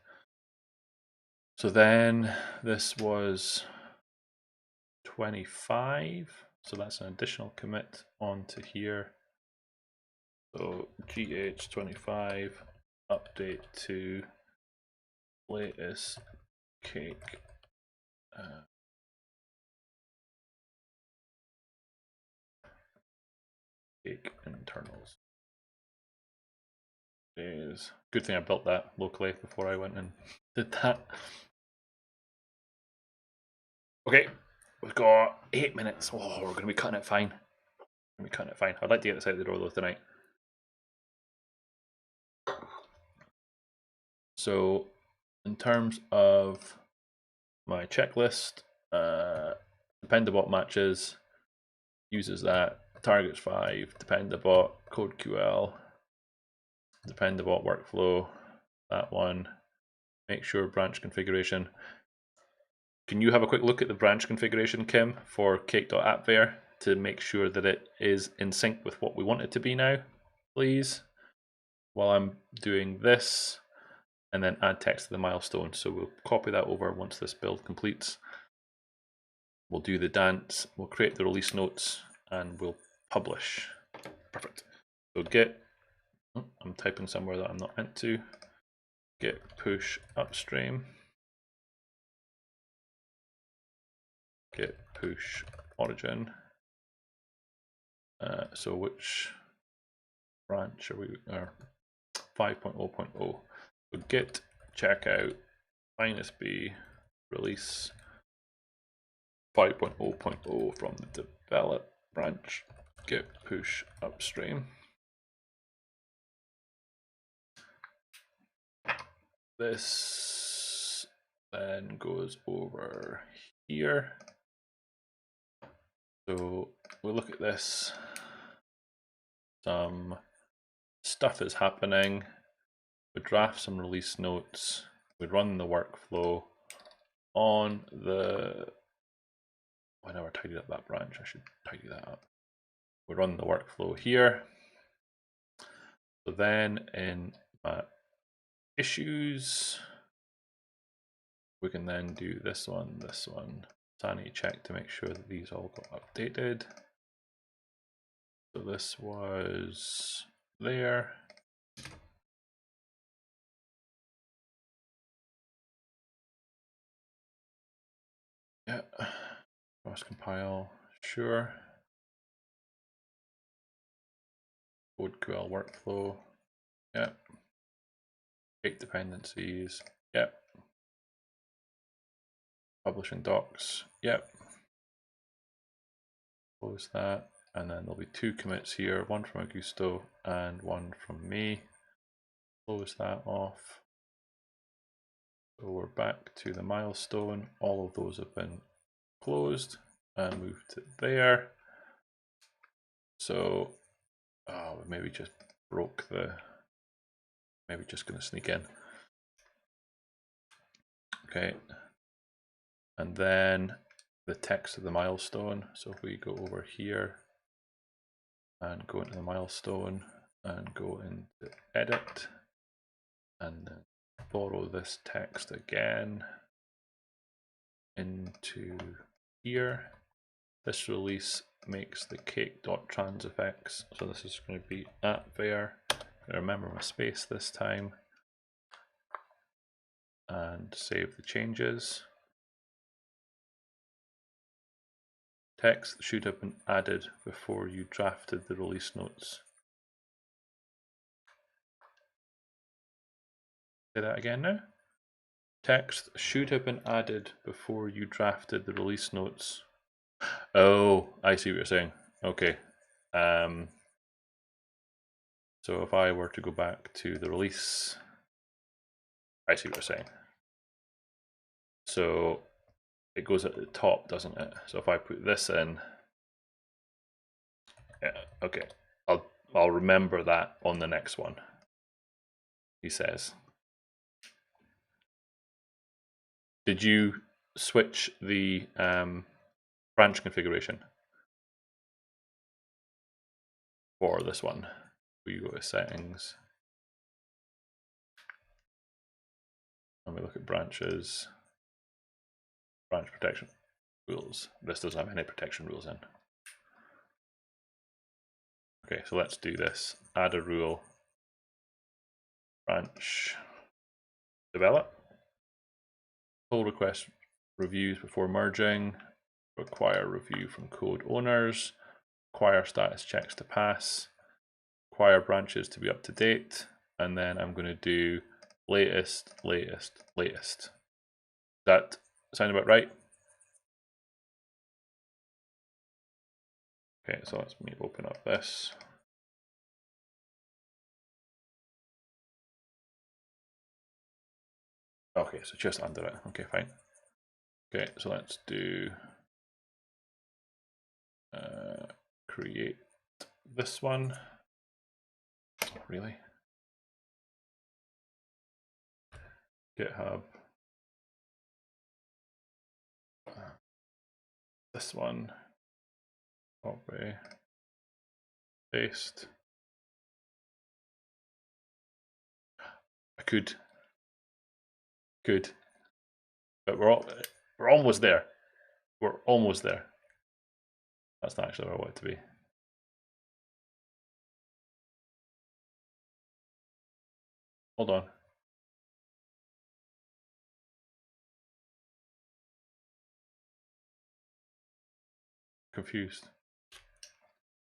So then this was 25. So that's an additional commit onto here. So GH25 update to latest cake. Cake internals. Is good thing I built that locally before I went and did that. Okay, we've got 8 minutes. Oh, we're going to be cutting it fine. I'd like to get this out of the door though tonight. So, in terms of my checklist, Dependabot matches, uses that, targets 5, Dependabot, CodeQL, Dependabot workflow, that one. Make sure branch configuration. Can you have a quick look at the branch configuration, Kim, for Cake.AppVeyor to make sure that it is in sync with what we want it to be now, please? While I'm doing this, and then add text to the milestone. So we'll copy that over once this build completes. We'll do the dance, we'll create the release notes, and we'll publish. Perfect. So git, I'm typing somewhere that I'm not meant to. Git push upstream. Git push origin. So which branch are we? 5.0.0. So git checkout -b release 5.0.0 from the develop branch. Git push upstream. This then goes over here. So we'll look at this. Some stuff is happening. We draft some release notes. We run the workflow on the. I never tidied up that branch. I should tidy that up. We run the workflow here. So then in my issues, we can then do this one, sanity check to make sure that these all got updated. So this was there. Yeah, cross compile, sure. CodeQL workflow, yeah. Cake dependencies, yeah. Publishing docs, yeah. Close that, and then there'll be 2 commits here, one from Augusto and one from me. Close that off. So we're back to the milestone. All of those have been closed and moved to there. So maybe just broke the, maybe just going to sneak in. Okay. And then the text of the milestone. So if we go over here and go into the milestone and go into edit and then borrow this text again into here. This release makes the cake.transifex. So this is going to be @var. Remember my space this time. And save the changes. Text should have been added before you drafted the release notes. Say that again now. Text should have been added before you drafted the release notes. Oh, I see what you're saying. Okay. So if I were to go back to the release, I see what you're saying. So it goes at the top, doesn't it? So if I put this in, yeah, okay, I'll remember that on the next one, he says. Did you switch the branch configuration for this one? We go to settings, and we look at branches, branch protection rules. This doesn't have any protection rules in. Okay, so let's do this. Add a rule, branch, develop, pull request reviews before merging, require review from code owners, require status checks to pass, require branches to be up to date, and then I'm going to do latest, latest, latest. That sound about right? Okay, so let me open up this. Okay, so just under it. Okay, fine. Okay, so let's do create this one. Really? GitHub. This one. Copy. Paste. I could, but we're almost there. We're almost there. That's not actually where I want it to be. Hold on. Confused.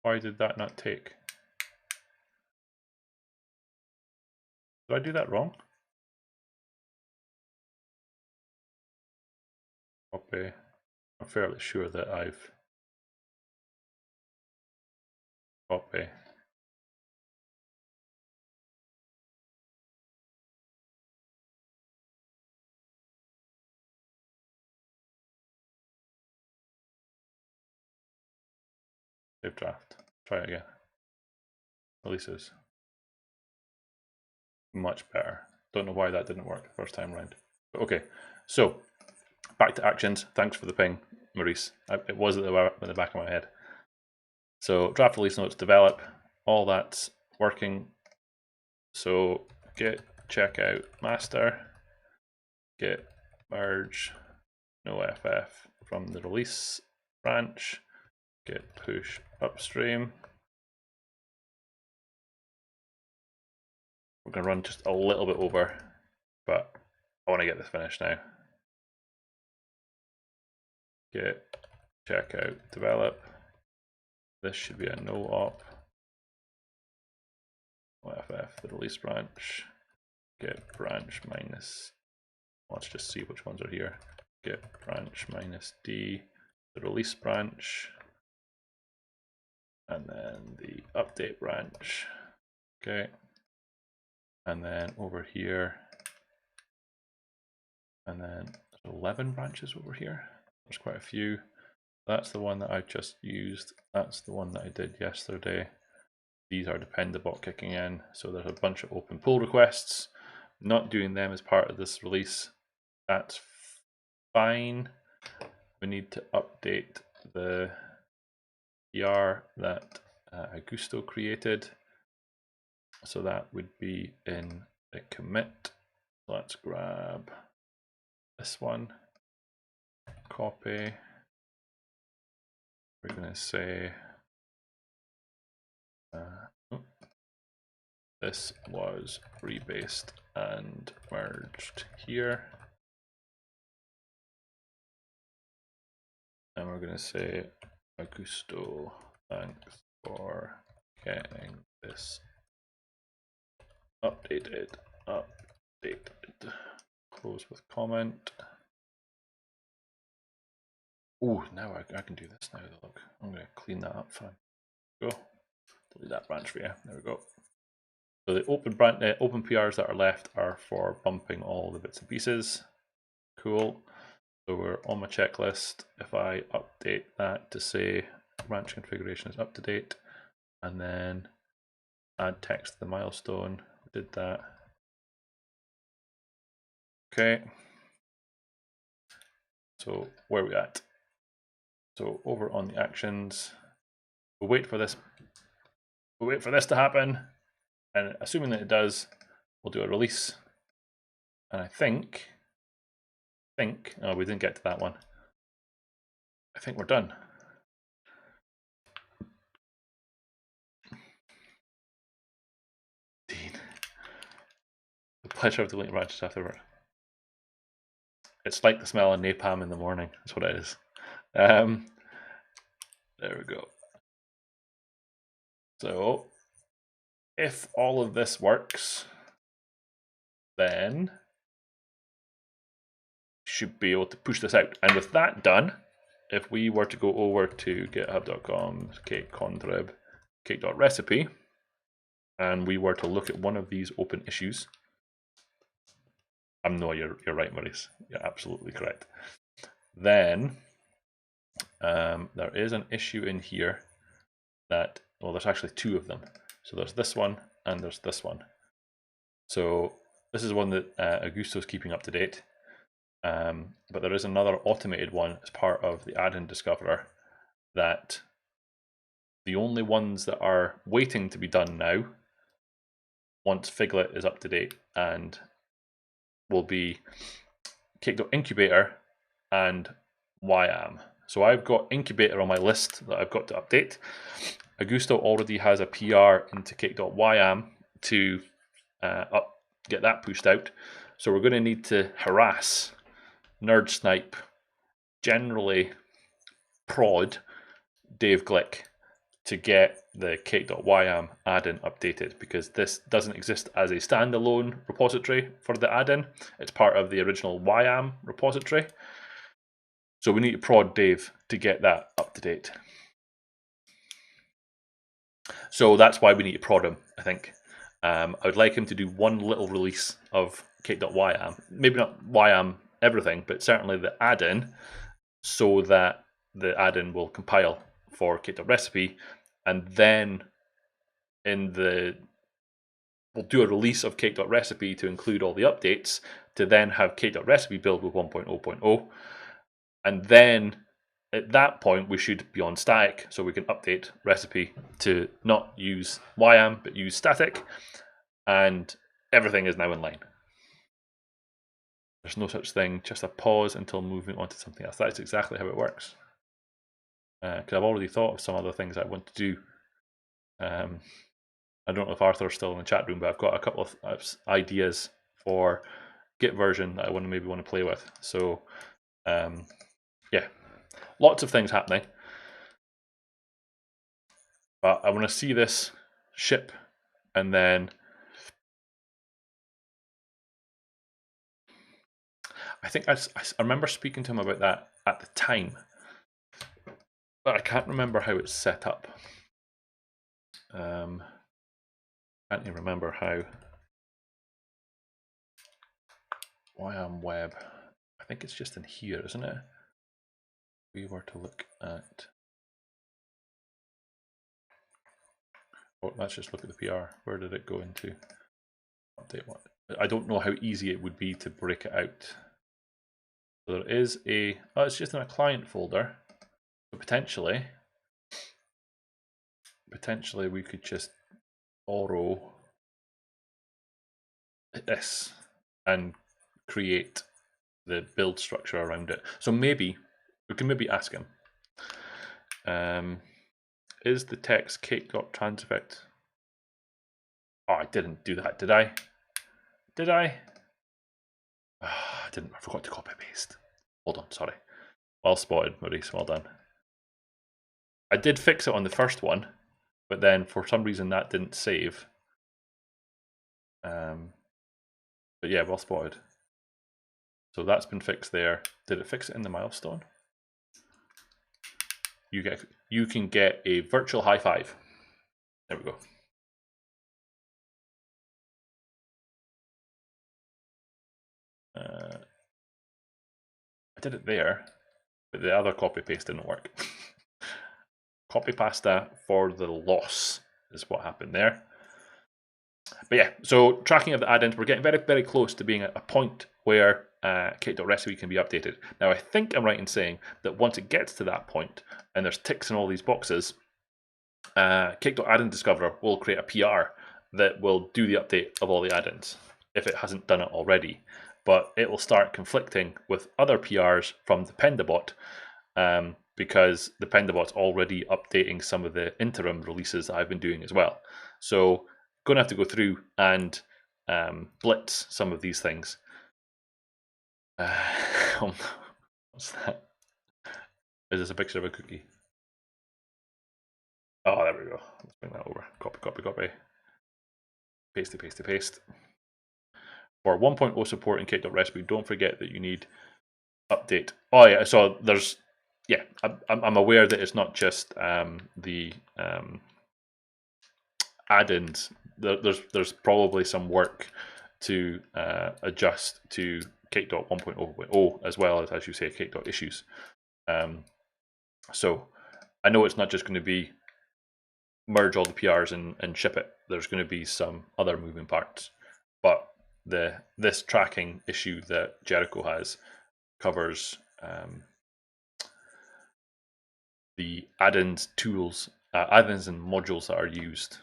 Why did that not take? Did I do that wrong? Copy. I'm fairly sure that I've copy. Save draft. Try it again. Releases. Much better. Don't know why that didn't work the first time around. But okay, so back to actions. Thanks for the ping, Maurice. It was at the back of my head. So draft release notes develop. All that's working. So git checkout master, git merge no ff from the release branch, git push upstream. We're going to run just a little bit over, but I want to get this finished now. Git checkout develop. This should be a no op. OFF the release branch. Git branch minus. Let's just see which ones are here. Git branch minus D, the release branch, and then the update branch. Okay. And then over here, and then 11 branches over here. There's quite a few. That's the one that I just used. That's the one that I did yesterday. These are dependabot kicking in. So there's a bunch of open pull requests. Not doing them as part of this release. That's fine. We need to update the PR that Augusto created. So that would be in the commit. Let's grab this one, copy. We're going to say this was rebased and merged here. And we're going to say, Augusto, thanks for getting this updated. Close with comment. Oh, now I can do this now. Look, I'm going to clean that up fine. Go. Delete that branch for you. There we go. So the open PRs that are left are for bumping all the bits and pieces. Cool. So we're on my checklist. If I update that to say branch configuration is up to date, and then add text to the milestone, we did that. Okay. So where are we at? So over on the actions, we'll wait for this. We'll wait for this to happen, and assuming that it does, we'll do a release. And I think, oh, we didn't get to that one. I think we're done. Dean. The pleasure of deleting branches afterward. It's like the smell of napalm in the morning. That's what it is. There we go. So if all of this works, then should be able to push this out. And with that done, if we were to go over to github.com, Contrib, Cake.Recipe, and we were to look at one of these open issues, no, you're right, Maurice. You're absolutely correct. Then there is an issue in here that, well, there's actually two of them. So there's this one and there's this one. So this is one that Augusto's keeping up to date. But there is another automated one as part of the Addin discoverer that the only ones that are waiting to be done now, once Figlet is up to date, and will be Cake.Incubator and YAM. So I've got Incubator on my list that I've got to update. Augusto already has a PR into Cake.YAM to get that pushed out. So we're going to need to harass, nerd snipe, generally prod Dave Glick to get the Cake.YAM add-in updated, because this doesn't exist as a standalone repository for the add-in. It's part of the original YAM repository. So we need to prod Dave to get that up to date. So that's why we need to prod him, I think. I would like him to do one little release of Cake.YAM. Maybe not YAM everything, but certainly the add-in, so that the add-in will compile for Cake.Recipe, and then we'll do a release of Cake.Recipe to include all the updates, to then have Cake.Recipe build with 1.0.0, and then at that point we should be on static, so we can update recipe to not use YAM but use static, and everything is now in line. There's no such thing, just a pause until moving on to something else. That's exactly how it works. Because I've already thought of some other things I want to do. I don't know if Arthur's still in the chat room, but I've got a couple of ideas for Git version that I maybe want to play with. So yeah, lots of things happening. But I want to see this ship, and then I think I remember speaking to him about that at the time, but I can't remember how it's set up. Can't even remember how. YAM web. I think it's just in here, isn't it? We were to look at. Oh, let's just look at the PR. Where did it go into? Update one. I don't know how easy it would be to break it out. So there is a. Oh, it's just in a client folder. So potentially we could just borrow this and create the build structure around it. So maybe we can ask him. Is the text cake.transifect? Oh, I didn't do that, did I? Did I? Oh, I didn't. I forgot to copy paste. Hold on, sorry. Well spotted, Maurice. Well done. I did fix it on the first one, but then for some reason that didn't save. But yeah, well spotted. So that's been fixed there. Did it fix it in the milestone? You can get a virtual high five. There we go. I did it there, but the other copy paste didn't work. Copy pasta for the loss is what happened there. But yeah, so tracking of the add-ins, we're getting very, very close to being at a point where Cake.Recipe can be updated. Now, I think I'm right in saying that once it gets to that point, and there's ticks in all these boxes, Cake.Addin Discoverer will create a PR that will do the update of all the add-ins, if it hasn't done it already. But it will start conflicting with other PRs from the Pendabot, because the Pendabot's already updating some of the interim releases that I've been doing as well. So going to have to go through and blitz some of these things. What's that? Is this a picture of a cookie? Oh, there we go. Let's bring that over. Copy, copy, copy. Pasty, pasty, paste. For 1.0 support in Cake.Recipe, don't forget that you need update. Oh yeah, so there's, yeah, I'm aware that it's not just the add-ins. There's probably some work to adjust to Cake.1.0 as well as you say, Cake.issues. So I know it's not just going to be merge all the PRs and ship it. There's going to be some other moving parts, but this tracking issue that Jericho has covers the add-ins tools, add-ins and modules that are used.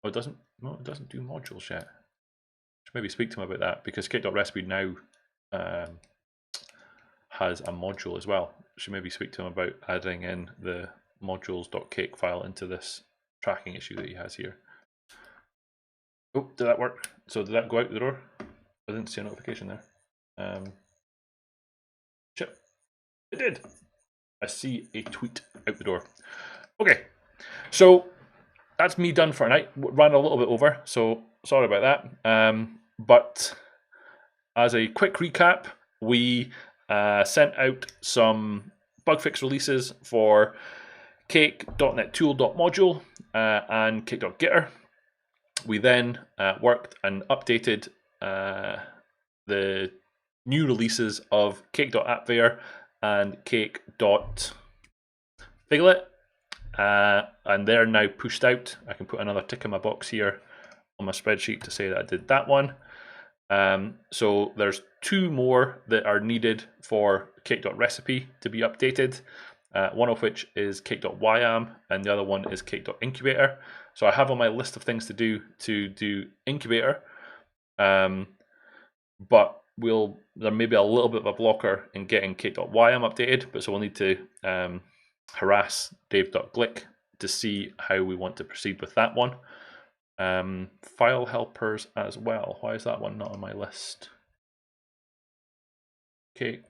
Oh, it doesn't. No, it doesn't do modules yet. Should maybe speak to him about that, because Cake.Recipe now has a module as well. Should maybe speak to him about adding in the modules.cake file into this tracking issue that he has here. Oh, did that work? So did that go out the door? I didn't see a notification there. Shit, it did. I see a tweet out the door. Okay, so that's me done for a night. Ran a little bit over, so sorry about that. But as a quick recap, we sent out some bug fix releases for Cake.NetTool.Module and Cake.Gitter. We then worked and updated the new releases of Cake.AppVeyor and Cake.Figlet, and they're now pushed out. I can put another tick in my box here on my spreadsheet to say that I did that one. So there's two more that are needed for Cake.Recipe to be updated, one of which is Cake.YAM and the other one is Cake.Incubator. So I have on my list of things to do Incubator, but there may be a little bit of a blocker in getting Cake.YAM updated, but so we'll need to harass Dave.Glick to see how we want to proceed with that one. File helpers as well. Why is that one not on my list? Cake.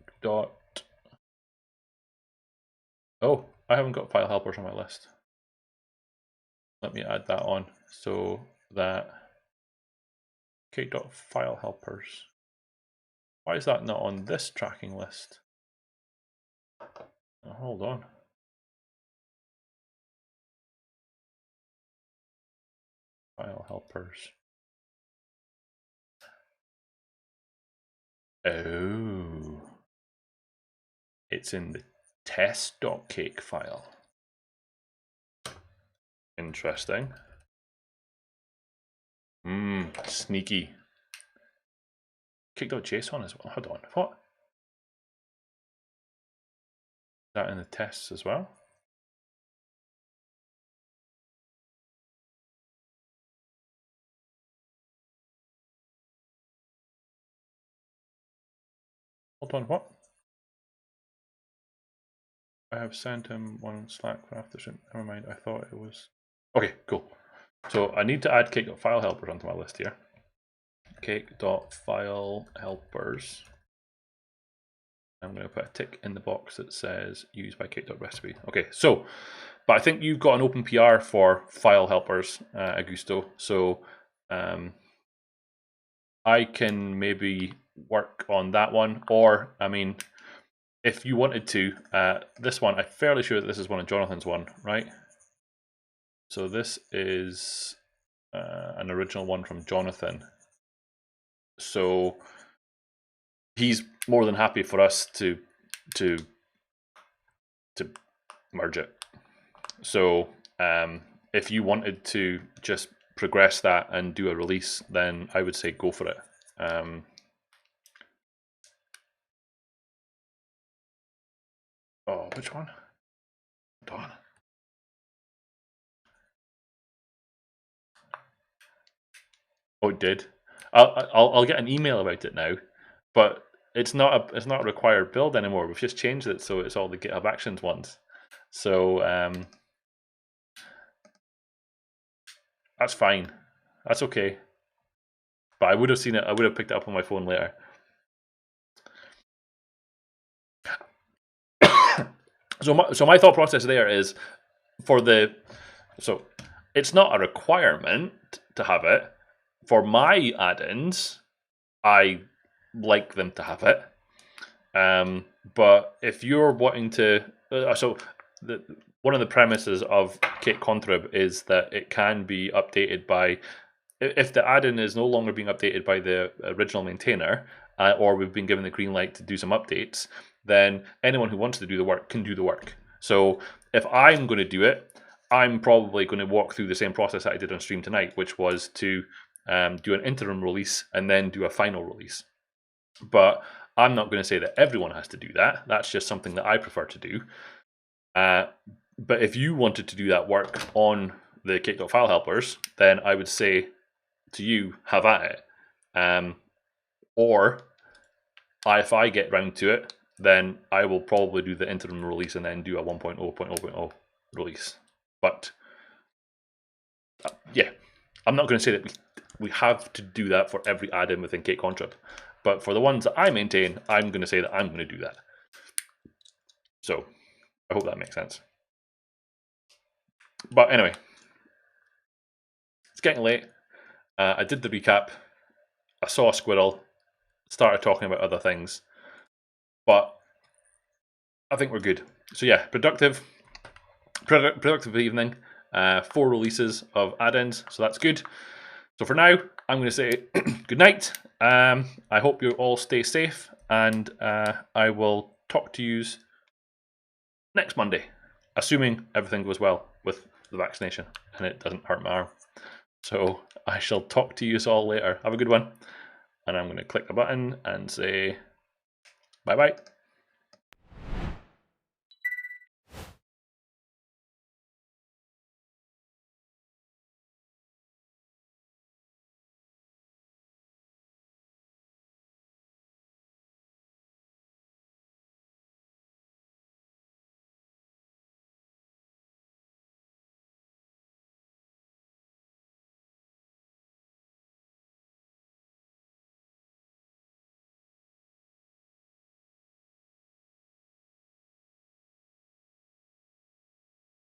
Oh, I haven't got file helpers on my list. Let me add that on so that Cake.file helpers. Why is that not on this tracking list? Oh, hold on. File helpers. Oh, it's in the test.cake file. Interesting. Sneaky. Cake.json as well. Hold on. What? Is that in the tests as well? Hold on, what? I have sent him one Slack for after. Never mind, I thought it was. Okay, cool. So I need to add Cake.file helpers onto my list here. Cake.file helpers. I'm going to put a tick in the box that says used by Cake.Recipe. Okay, so, but I think you've got an open PR for file helpers, Augusto. So I can maybe work on that one, or I mean, if you wanted to, this one, I'm fairly sure that this is one of Jonathan's one, right? So this is an original one from Jonathan. So he's more than happy for us to merge it. So if you wanted to just progress that and do a release, then I would say go for it. Oh, which one? Hold on. Oh, it did. I'll get an email about it now, but it's not a required build anymore. We've just changed it so it's all the GitHub Actions ones. So that's fine. That's okay. But I would have seen it. I would have picked it up on my phone later. So my thought process there is so it's not a requirement to have it. For my add-ins, I like them to have it. But if you're wanting to, one of the premises of Cake Contrib is that it can be updated by, if the add-in is no longer being updated by the original maintainer, or we've been given the green light to do some updates, then anyone who wants to do the work can do the work. So if I'm going to do it, I'm probably going to walk through the same process that I did on stream tonight, which was to do an interim release and then do a final release. But I'm not going to say that everyone has to do that. That's just something that I prefer to do. But if you wanted to do that work on the Cake.file helpers, then I would say to you, have at it. Or if I get round to it, then I will probably do the interim release and then do a 1.0.0.0 release. But yeah, I'm not going to say that we have to do that for every add-in within Cake Contrib. But for the ones that I maintain, I'm going to say that I'm going to do that. So I hope that makes sense. But anyway, it's getting late. I did the recap. I saw a squirrel, started talking about other things, but I think we're good. So yeah, productive evening. 4 releases of add-ins, so that's good. So for now, I'm going to say good night. I hope you all stay safe, and I will talk to you next Monday, assuming everything goes well with the vaccination and it doesn't hurt my arm. So I shall talk to you all later. Have a good one. And I'm going to click the button and say bye-bye.